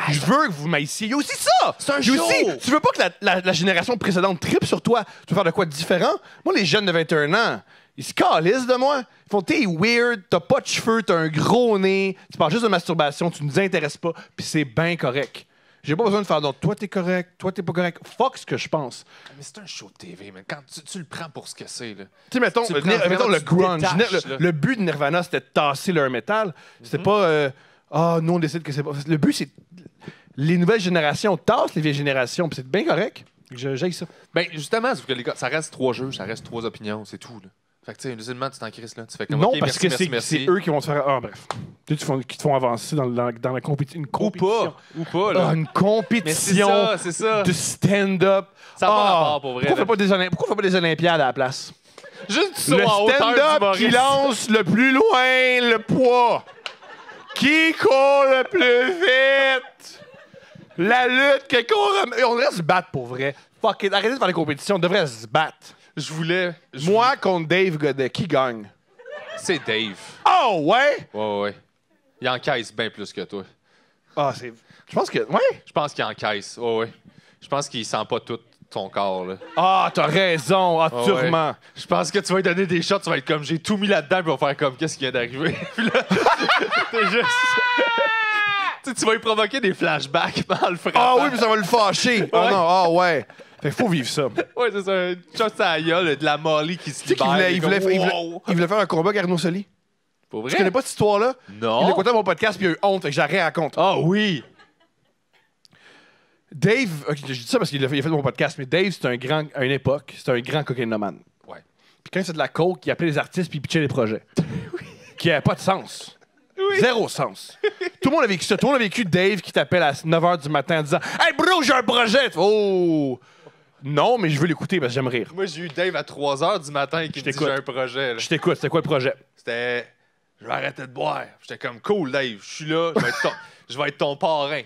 Je veux que vous m'haissiez. Il y a aussi ça! C'est un Il y a show! aussi, tu veux pas que la génération précédente tripe sur toi. Tu veux faire de quoi de différent? Moi, les jeunes de 21 ans, ils se calissent de moi. Ils font, t'es weird, t'as pas de cheveux, t'as un gros nez, tu parles juste de masturbation, tu nous intéresses pas, puis c'est bien correct. J'ai pas besoin de faire d'autres. Toi, t'es correct, toi, t'es pas correct. Fuck ce que je pense. Mais c'est un show de TV, man. Quand tu le prends pour ce que c'est, là. Tu sais, mettons, Tu prends mettons vraiment, le tu grunge. détaches, là. Le but de Nirvana, c'était de tasser leur métal. C'était pas nous, on décide que c'est pas. Le but, c'est. Les nouvelles générations tassent les vieilles générations, puis c'est bien correct. J'aille ça. Ben, justement, sauf que les gars, ça reste 3 jeux, ça reste 3 opinions, c'est tout, là. Fait que, tu sais, musulman, tu t'en crises, là. Tu fais comme, Non, OK, parce merci, que merci, c'est merci. eux qui vont te faire. Ah, bref. Tu sais, qui te font avancer dans la compétition. Ou pas, là. Ah, une Mais c'est compétition ça, c'est ça. de stand-up. Ça a pas rapport, pour vrai, Pourquoi on là. fait pas des Olympiades à la place? Juste du saut Le en hauteur stand-up du qui lance le plus loin le poids. Qui court le plus vite? La lutte que court. On devrait se battre pour vrai. Fuck it. Arrêtez de faire les compétitions. On devrait se battre. Je voulais. Moi contre Dave Godet. Qui gagne? C'est Dave. Oh, ouais? Ouais. Il encaisse bien plus que toi. Ah, c'est. Je pense que. Ouais? Je pense qu'il encaisse. Ouais. Je pense qu'il sent pas tout ton corps, là. Ah, t'as raison. Ah, Ouais. sûrement. Je pense que tu vas lui donner des shots, tu vas être comme, j'ai tout mis là-dedans, puis il va faire comme, qu'est-ce qui vient d'arriver? Puis là, t'es juste. Tu sais, tu vas lui provoquer des flashbacks dans le frappant. Ah oui, mais ça va le fâcher. Ah Ouais. non, ah ouais. Fait qu'il faut vivre ça. Ouais, c'est ça. Un shot à la gueule, de la molly qui se Tu sais qu'il libère. il voulait faire un combat avec Arnaud Soli. Pour vrai? Tu connais pas cette histoire-là? Non. Il a écouté mon podcast puis il a eu honte, fait que j'arrête à compte. Ah oui! Dave, ok, je dis ça parce qu'il a fait mon podcast, mais Dave, c'est un grand, à une époque, c'était un grand cocaïnomane. Ouais. Puis quand il faisait de la coke, il appelait les artistes puis il pitchait les projets. Qui n'avaient pas de sens. Zéro sens. Tout le monde a vécu ça. Tout le monde a vécu Dave qui t'appelle à 9h du matin en disant Hey bro, j'ai un projet! Oh! Non, mais je veux l'écouter parce que j'aime rire. Moi, j'ai eu Dave à 3h du matin qui me dit t'écoute. j'ai un projet. Là. Je t'écoute, c'était quoi le projet? C'était je vais arrêter de boire. J'étais comme cool, Dave. Je suis là, je vais être ton parrain.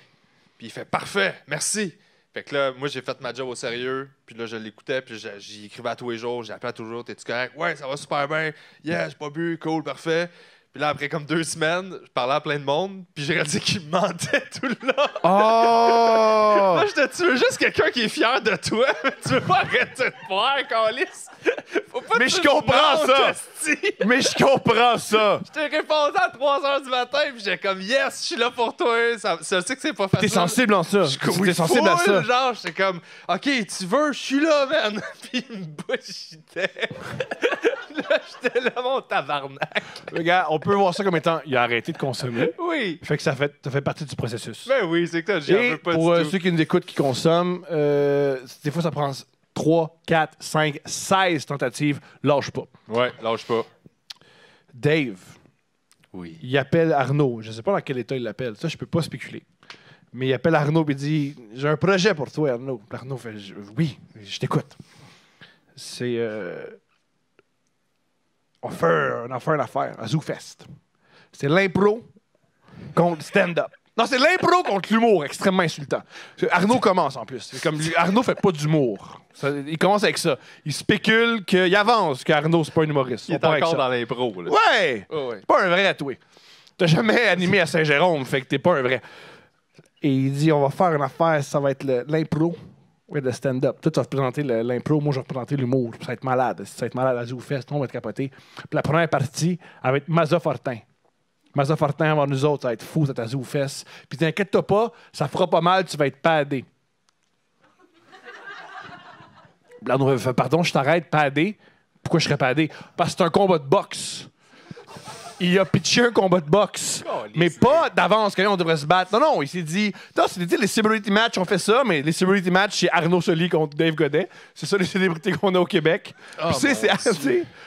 Puis il fait parfait, merci. Fait que là, moi, j'ai fait ma job au sérieux. Puis là, je l'écoutais. Puis j'y écrivais à tous les jours. J'appelais toujours. T'es-tu correct? Ouais, ça va super bien. Yeah, j'ai pas bu. Cool, parfait. Puis là, après comme 2 semaines, je parlais à plein de monde. Puis j'ai réalisé qu'il me mentait tout le long. Oh! Moi, tu veux juste quelqu'un qui est fier de toi. Tu veux pas arrêter de boire, Calice. Faut pas Mais que je tu comprends te ça. mentes, esti. Mais je comprends ça! Je t'ai répondu à 3h du matin, puis j'étais comme, yes, je suis là pour toi. Ça, je sais que c'est pas facile. T'es sensible en ça. T'es sensible à ça. Genre, j'étais comme, OK, tu veux, je suis là, man. Puis il me bullshitait. Là, j'étais là, mon tabarnak. Regarde, on peut voir ça comme étant il a arrêté de consommer. Oui. Fait que ça fait partie du processus. Ben oui, c'est que toi, j'en Et veux pas pour du tout. ceux qui nous écoutent, qui consomment, des fois ça prend 3, 4, 5, 16 tentatives. Lâche pas. Ouais, lâche pas. Dave, Oui. il appelle Arnaud. Je sais pas dans quel état il l'appelle. Ça, je peux pas spéculer. Mais il appelle Arnaud et il dit j'ai un projet pour toi, Arnaud. Puis Arnaud fait oui, je t'écoute. C'est. On fait une affaire à ZooFest. C'est l'impro contre stand-up. Non, c'est l'impro contre l'humour, extrêmement insultant. Arnaud commence en plus. C'est comme Arnaud fait pas d'humour. Il commence avec ça. Il spécule qu'il avance qu'Arnaud, c'est pas un humoriste. Il est encore dans l'impro. Là. Ouais! Oh, ouais. C'est pas un vrai, toi. T'as jamais animé à Saint-Jérôme, fait que t'es pas un vrai. Et il dit, on va faire une affaire, ça va être l'impro et le stand-up. Toi, tu vas présenter l'impro, moi, je vais représenter l'humour. Ça va être malade. Ça va être malade à ZooFest, on va être capoté. Puis la première partie, elle va être Maza Fortin. Maza Fortin avant nous autres, ça va être fou, ça va être à ZooFest. Puis t'inquiète-toi pas, ça fera pas mal, tu vas être padé. Là, on fait, pardon, je t'arrête, padé. Pourquoi je serais padé? Parce que c'est un combat de boxe. Il a pitché un combat de boxe. Oh, mais pas d'avance, quand on devrait se battre. Non, il s'est dit, non, c'était les celebrity matchs, on fait ça, mais les celebrity matchs, c'est Arnaud Soli contre Dave Godet. C'est ça les célébrités qu'on a au Québec. Oh, puis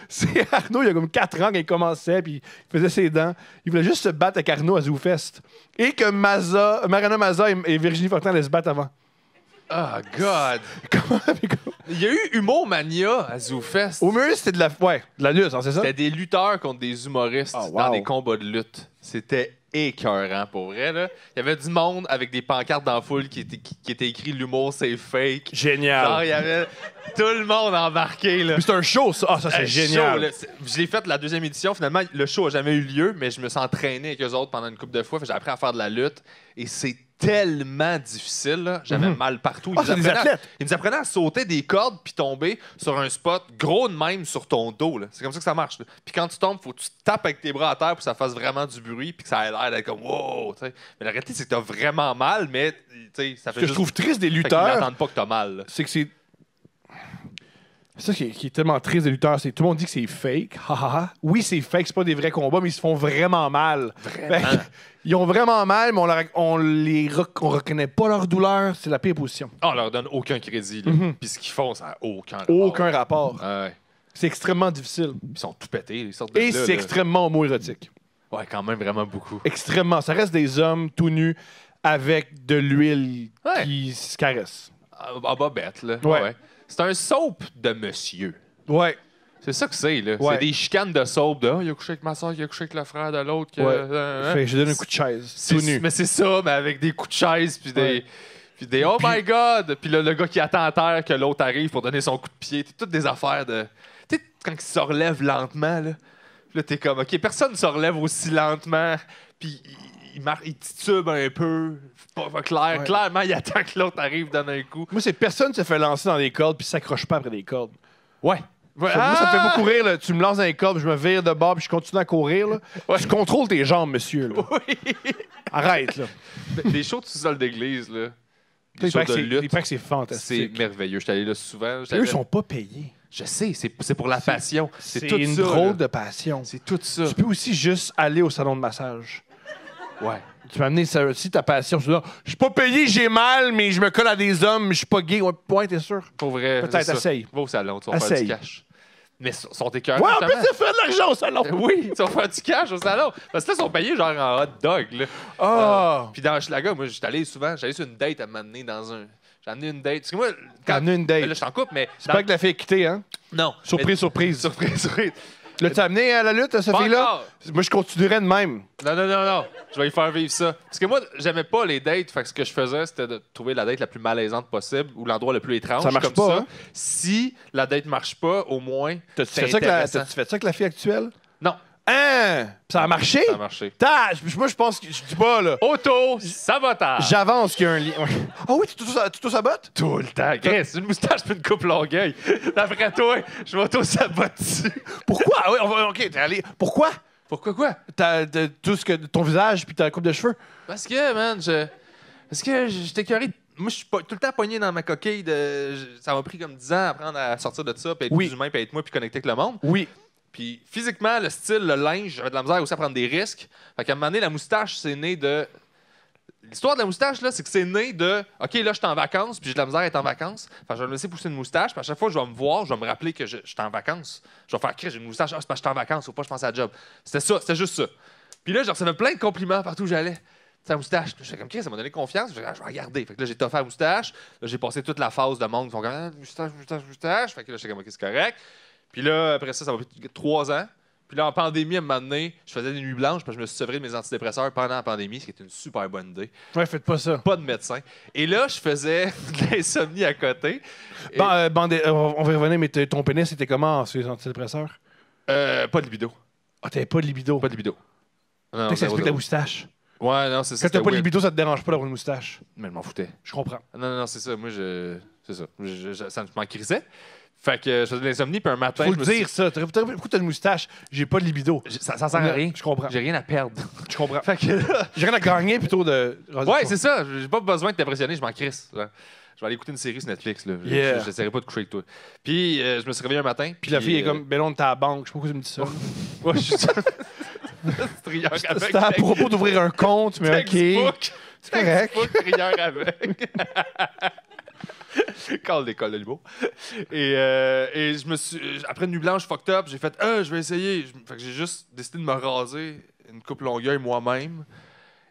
c'est Arnaud, il y a comme 4 ans qu'il commençait, puis il faisait ses dents. Il voulait juste se battre avec Arnaud à ZooFest. Et que Mariana Maza et Virginie Fortin allaient se battre avant. Oh, God! Il y a eu Humour Mania à ZooFest. Au mieux, c'était de la lutte, hein, c'est ça? C'était des lutteurs contre des humoristes dans des combats de lutte. C'était écœurant, pour vrai. Là. Il y avait du monde avec des pancartes dans la foule qui était écrit « L'humour, c'est fake ». Génial. Genre, il y avait tout le monde embarqué. Là. C'est un show, ça. Ah, ça, c'est génial. Show, je l'ai fait la deuxième édition. Finalement, le show n'a jamais eu lieu, mais je me suis entraîné avec eux autres pendant une couple de fois. J'ai appris à faire de la lutte. Et c'est tellement difficile. Là. J'avais mal partout. C'est des athlètes. Ils nous apprenaient à sauter des cordes puis tomber sur un spot gros de même sur ton dos. Là. C'est comme ça que ça marche. Là. Puis quand tu tombes, faut que tu tapes avec tes bras à terre pour que ça fasse vraiment du bruit puis que ça ait l'air d'être comme wow. T'sais. Mais la réalité, c'est que t'as vraiment mal, mais ça fait Ce que je trouve triste des lutteurs, ils n'attendent pas que t'as mal. Là. C'est que c'est... C'est ça qui est tellement triste des lutteurs, c'est que tout le monde dit que c'est fake. Oui, c'est fake, c'est pas des vrais combats, mais ils se font vraiment mal. Vraiment. Ils ont vraiment mal, mais on reconnaît pas leur douleur. C'est la pire position. On leur donne aucun crédit. Puis ce qu'ils font, ça n'a aucun rapport. Aucun rapport. Ouais. C'est extrêmement difficile. Ils sont tout pétés. Ils sortent de Et là, c'est extrêmement homo-érotique. Ouais, quand même, vraiment beaucoup. Extrêmement. Ça reste des hommes tout nus avec de l'huile qui se caressent. Ah, bête, là. Ouais. Ouais. C'est un soap de monsieur. Ouais. C'est ça que c'est, là. Ouais. C'est des chicanes de soap de il a couché avec ma soeur, il a couché avec le frère de l'autre. Fait, je donne un coup de chaise. Tout nu. Mais c'est ça, mais avec des coups de chaise, puis des oh my god! Puis le gars qui attend à terre que l'autre arrive pour donner son coup de pied. C'est toutes des affaires de. Tu sais, quand il se relève lentement, là. Puis là, t'es comme, OK, personne ne se relève aussi lentement. Puis il titube un peu. Pas clair. Ouais. Clairement, il attend que l'autre arrive, donne un coup. Moi, c'est personne se fait lancer dans des cordes puis s'accroche pas après des cordes. Ouais. Moi, ça me fait beaucoup rire. Là. Tu me lances dans les cordes, je me vire de bord puis je continue à courir. Là. Ouais. Tu contrôles tes jambes, monsieur. Là. Oui. Arrête, là. Les shows de sous-sol d'église, là. Il paraît que c'est fantastique. C'est merveilleux. Je suis allé là souvent. Eux sont pas payés. Je sais, c'est pour la passion. C'est tout une drôle de passion. C'est tout ça. Tu peux aussi juste aller au salon de massage. Ouais. Tu peux amener ça aussi, ta passion. Je suis pas payé, j'ai mal, mais je me colle à des hommes, mais je suis pas gay. Ouais, t'es sûr? Pour vrai. Peut-être, essaye. Va au salon, tu vas faire du cash. Mais sont écœurants. Ouais, en plus, tu fais de l'argent au salon. Oui, tu vas faire du cash au salon. Parce que là, ils sont payés genre en hot dog. Là. Puis dans Hochelaga, moi, j'étais allé souvent. J'allais sur une date à m'amener dans un. J'ai amené une date. Parce que moi, t'as amené une date. Là, je suis en couple, mais. C'est pas que la fille est quittée, hein? Non. Surprise. Surprise. L'as-tu amené à la lutte, cette fille-là? Moi, je continuerais de même. Non. Je vais y faire vivre ça. Parce que moi, j'aimais pas les dates. Fait que ce que je faisais, c'était de trouver la date la plus malaisante possible ou l'endroit le plus étrange. Ça marche comme pas, ça. Hein? Si la date marche pas, au moins. T'as-tu fait ça avec la fille actuelle? Non. Hein? Ça a marché? Ça a marché. Moi, je pense que. Je dis pas, là. Auto-sabotage. J'avance qu'il y a un lien. Ah oui, tu sabotes? Tout le temps. C'est une moustache puis une coupe longueuil. D'après toi, je m'auto-sabote dessus. Pourquoi? Ah oui, OK, t'es allé. Pourquoi? Pourquoi quoi? Ton visage puis ta coupe de cheveux? Parce que, man, j'étais écœuré. Moi, je suis tout le temps pogné dans ma coquille. Ça m'a pris comme 10 ans à apprendre à sortir de ça, puis être plus humain, puis être moi, puis connecter avec le monde. Oui. Puis physiquement, le style, le linge, j'avais de la misère aussi à prendre des risques. Fait qu'à un moment donné, la moustache, c'est né de... L'histoire de la moustache, là, c'est que c'est né de OK, là, je suis en vacances, puis j'ai de la misère à être en vacances. Fait que je vais me laisser pousser une moustache, puis à chaque fois que je vais me voir, je vais me rappeler que je suis en vacances. Je vais faire j'ai une moustache, c'est parce que je suis en vacances, faut pas que je pense à la job. C'était juste ça. Puis là, je recevais plein de compliments partout où j'allais. sa moustache. Je fais comme, OK, ça m'a donné confiance. Je vais regarder. Fait que là, j'ai toffé la moustache. Là, j'ai passé toute la phase de monde qui font comme, moustache. Fait que là, j'étais comme, OK, c'est correct. Puis là, après ça va plus 3 ans. Puis là, en pandémie, à un moment donné, je faisais des nuits blanches parce que je me suis sevré de mes antidépresseurs pendant la pandémie, ce qui est une super bonne idée. Ouais, faites pas ça. Pas de médecin. Et là, je faisais de l'insomnie à côté. Et- On va y revenir, mais ton pénis était comment sur les antidépresseurs? pas de libido. Ah, t'avais pas de libido. Pas de libido. Non, Peut-être que ça zéro, explique la zéro. moustache. Ouais, non, c'est ça. Quand t'as c'était pas de weird. libido, ça te dérange pas d'avoir une moustache. Mais je m'en foutais. Je comprends. Non, c'est ça. Moi, c'est ça. Ça m'en crissait. Fait que je faisais de l'insomnie, puis un matin. Faut je le me suis- dire, ça. Pourquoi t'as une moustache? J'ai pas de libido. Ça sert à rien. Je comprends. J'ai rien à perdre. Je comprends. Fait que là- J'ai rien à gagner plutôt de. Ouais, c'est ça. J'ai pas besoin de t'impressionner, je m'en crisse. Ouais. Je vais aller écouter une série sur Netflix. Là. Yeah. J'essaierai pas de coucher avec toi. Puis je me suis réveillé un matin. Puis la fille est comme, ben là, on est à la banque. Je sais pas pourquoi tu me dis ça. Ouais, je suis trieur avec. C'était à propos d'ouvrir un compte, mais ok. Facebook. C'est correct. Facebook, trieur avec. Call d'école de l'humour. Et je me suis. Après une nuit blanche fucked up, j'ai fait je vais essayer. Fait que j'ai juste décidé de me raser une coupe longueuil moi-même.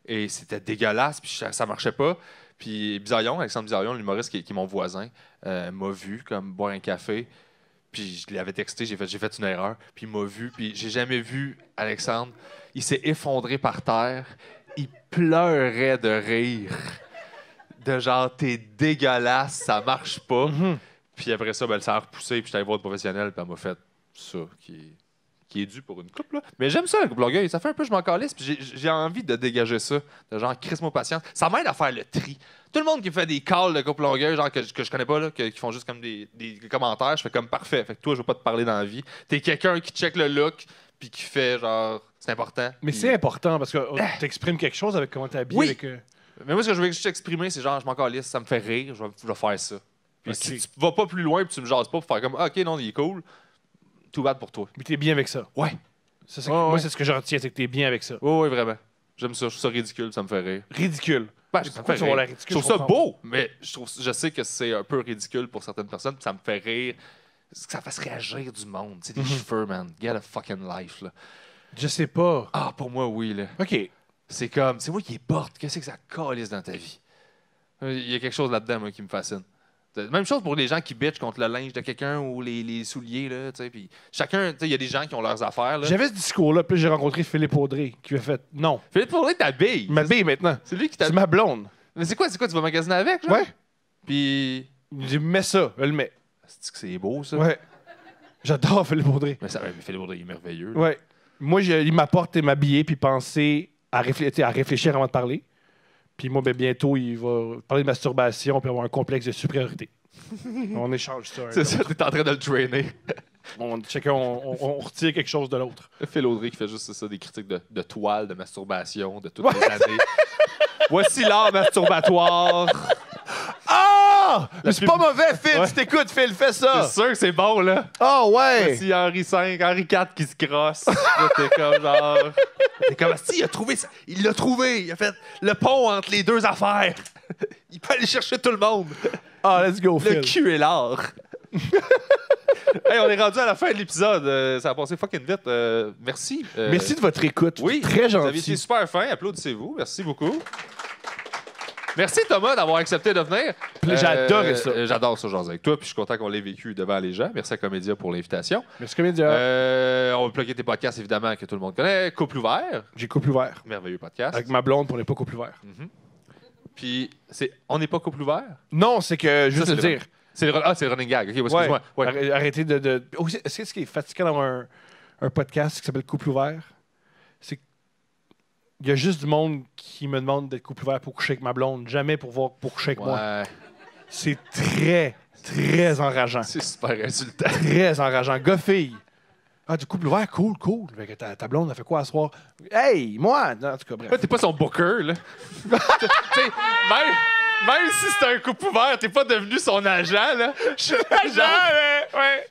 Et c'était dégueulasse, puis ça marchait pas. Puis Bizarillon, Alexandre Bizarillon, l'humoriste qui est mon voisin, m'a vu comme boire un café. Puis je lui avais texté, j'ai fait une erreur. Puis il m'a vu, puis j'ai jamais vu Alexandre. Il s'est effondré par terre. Il pleurait de rire. De genre, t'es dégueulasse, ça marche pas. Puis après ça, ben, ça a repoussé, puis j'étais allé voir le professionnel, puis elle m'a fait ça, qui est dû pour une couple. Là. Mais j'aime ça, la couple longueuil. Ça fait un peu, je m'en calisse, puis j'ai envie de dégager ça. De genre, crisse-moi patience. Ça m'aide à faire le tri. Tout le monde qui fait des calls de couple longueuil, genre que je connais pas, là, qui font juste comme des commentaires, je fais comme parfait. Fait que toi, je veux pas te parler dans la vie. T'es quelqu'un qui check le look, puis qui fait genre, c'est important. Mais puis- c'est important parce que t'exprimes quelque chose avec comment t'es habillé. Oui. Avec, Mais moi, ce que je veux juste exprimer, c'est genre, je m'en calisse, ça me fait rire, je vais faire ça. Puis Ok. si tu vas pas plus loin, puis tu me jases pas pour faire comme, OK, non, il est cool, tout bad pour toi. mais t'es bien avec ça. Ouais. Ça, c'est- Ouais, moi, ouais. c'est ce que je retiens, c'est que t'es bien avec ça. Oui, vraiment. J'aime ça, je trouve ça ridicule, ça me fait rire. Ridicule. Ben, ça me Pourquoi fait tu vas avoir rire. l'air ridicule? Je trouve ça comprends beau, mais je sais que c'est un peu ridicule pour certaines personnes, puis ça me fait rire. Que ça fasse réagir du monde. Tu sais, des cheveux, man. Get a fucking life, là. pas. Je sais pas. Ah, pour moi, oui, là. OK. C'est comme, c'est moi qui est porte. Qu'est-ce que ça calisse dans ta vie? Il y a quelque chose là-dedans, moi, qui me fascine. Même chose pour les gens qui bitchent contre le linge de quelqu'un ou les souliers, là, tu sais. Puis chacun, tu sais, il y a des gens qui ont leurs affaires, là. J'avais ce discours-là, puis j'ai rencontré Philippe Audrey qui m'a fait non. Philippe Faudrait t'habille. Il m'habille maintenant. C'est lui qui C'est t'habille. ma blonde. Mais c'est quoi, tu vas magasiner avec, genre? Ouais. Puis, Il dit mets ça, elle le met. c'est beau, ça. Ouais. J'adore Philippe Audrey. Mais Philippe Audrey, il est merveilleux. là. Ouais. Moi, il m'apporte m'habiller puis penser à réfléchir avant de parler. Puis moi, ben, bientôt, il va parler de masturbation puis avoir un complexe de supériorité. On échange ça. C'est ça, t'es en train de le trainer. Chacun, on retire quelque chose de l'autre. Phil Audrey qui fait juste ça, des critiques de toile, de masturbation, de toutes les années. Voici l'art masturbatoire. Ah! Mais c'est pub- pas mauvais, Phil. Ouais. Tu t'écoutes, Phil, fais ça. C'est sûr que c'est bon, là. Ah ouais! Voici Henri V, Henri IV qui se crosse. Là, t'es comme genre. T'es comme, si, il a trouvé ça. Il l'a trouvé. Il a fait le pont entre les deux affaires. Il peut aller chercher tout le monde. Ah, let's go, Le Phil. cul et l'art. Hey, on est rendu à la fin de l'épisode. Ça a passé fucking vite. Merci. Merci de votre écoute. Oui, Très vous avez été gentil. super fin. Applaudissez-vous. Merci beaucoup. Merci Thomas d'avoir accepté de venir. J'ai adoré ça. J'adore ça, jaser avec toi. Puis je suis content qu'on l'ait vécu devant les gens. Merci à Comédia pour l'invitation. Merci, comédien. On va plugger tes podcasts, évidemment, que tout le monde connaît. Couple ouvert, J'ai couple ouvert. merveilleux podcast. Avec ma blonde pour les pas couple ouvert. Puis, on n'est pas couple ouvert? Non, c'est que, juste Ça, le c'est dire. C'est le running gag. OK, excuse-moi. Ouais. Arrêtez de. Aussi, est-ce que ce qui est fatigant d'avoir un podcast qui s'appelle Couple ouvert, c'est qu'il y a juste du monde qui me demande d'être couple ouvert pour coucher avec ma blonde, jamais pour coucher avec moi. Ouais. C'est très, très enrageant. C'est super insultant. Très enrageant. Gars-fille. Ah, du couple ouvert, cool, cool. Fait que ta blonde, elle fait quoi à soir? Hey, moi! Non, en tout cas, bref. Ouais, t'es pas son booker, là. Tu sais, même si c'est un couple ouvert, t'es pas devenu son agent, là. Je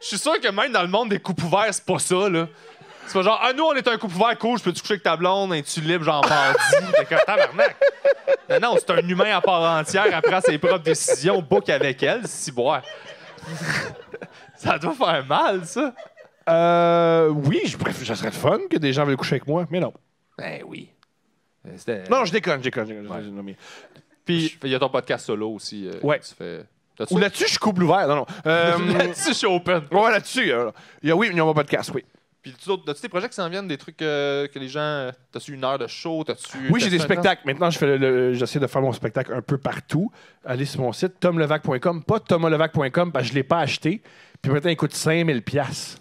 suis sûr que même dans le monde des coupes ouverts, c'est pas ça, là. C'est pas genre, nous, on est un couple ouvert, cool, je peux-tu coucher avec ta blonde, es-tu libre, genre bandit? T'es comme tabarnak. Non, c'est un humain à part entière, elle prend ses propres décisions, book avec elle, si boire. Ça doit faire mal, ça. Oui, bref, ça serait le fun que des gens veulent coucher avec moi, mais non. Ben oui. Non, je déconne. Ouais. Puis, il y a ton podcast solo aussi. Ouais. Que tu fais. Ou là-dessus, je coupe l'ouvert. Non. Là-dessus, je suis open. Ouais, là-dessus. Il y a mon podcast, oui. Puis, as-tu des projets qui s'en viennent, des trucs que les gens. T'as-tu une heure de show? Oui, j'ai des spectacles. Maintenant, j'essaie de faire mon spectacle un peu partout. Allez sur mon site, tomlevac.com. Pas thomaslevac.com, parce que je ne l'ai pas acheté. Puis maintenant, il coûte 5000$.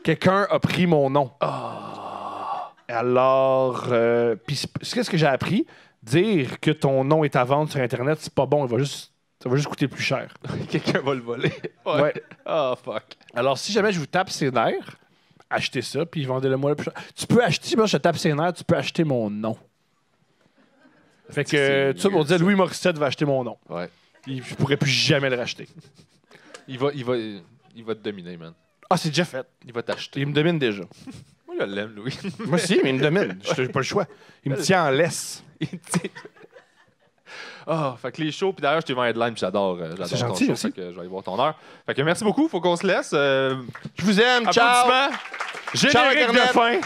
Quelqu'un a pris mon nom. Alors, puis qu'est-ce que j'ai appris? Dire que ton nom est à vendre sur Internet, c'est pas bon. Ça va juste coûter plus cher. Quelqu'un va le voler. Ouais. Oh, fuck. Alors, si jamais je vous tape ses nerfs, achetez ça, puis vendez-le-moi le plus cher. Tu peux acheter, si moi je te tape ses nerfs, tu peux acheter mon nom. Fait que, tout ça pour dire, Louis Morissette va acheter mon nom. Ouais. Je pourrais plus jamais le racheter. Il va te dominer, man. Ah, c'est déjà fait. Il va t'acheter. Il me domine déjà. Moi, je l'aime, Louis. Moi aussi, mais il me domine. Je n'ai pas le choix. Il me tient en laisse. Fait que les shows, puis d'ailleurs, je t'ai vu en headline, puis j'adore C'est ton gentil, show, merci. fait que je vais aller voir ton heure. Fait que merci beaucoup, faut qu'on se laisse. Je vous aime, ciao! Applaudissements. Générique de Internet. fin.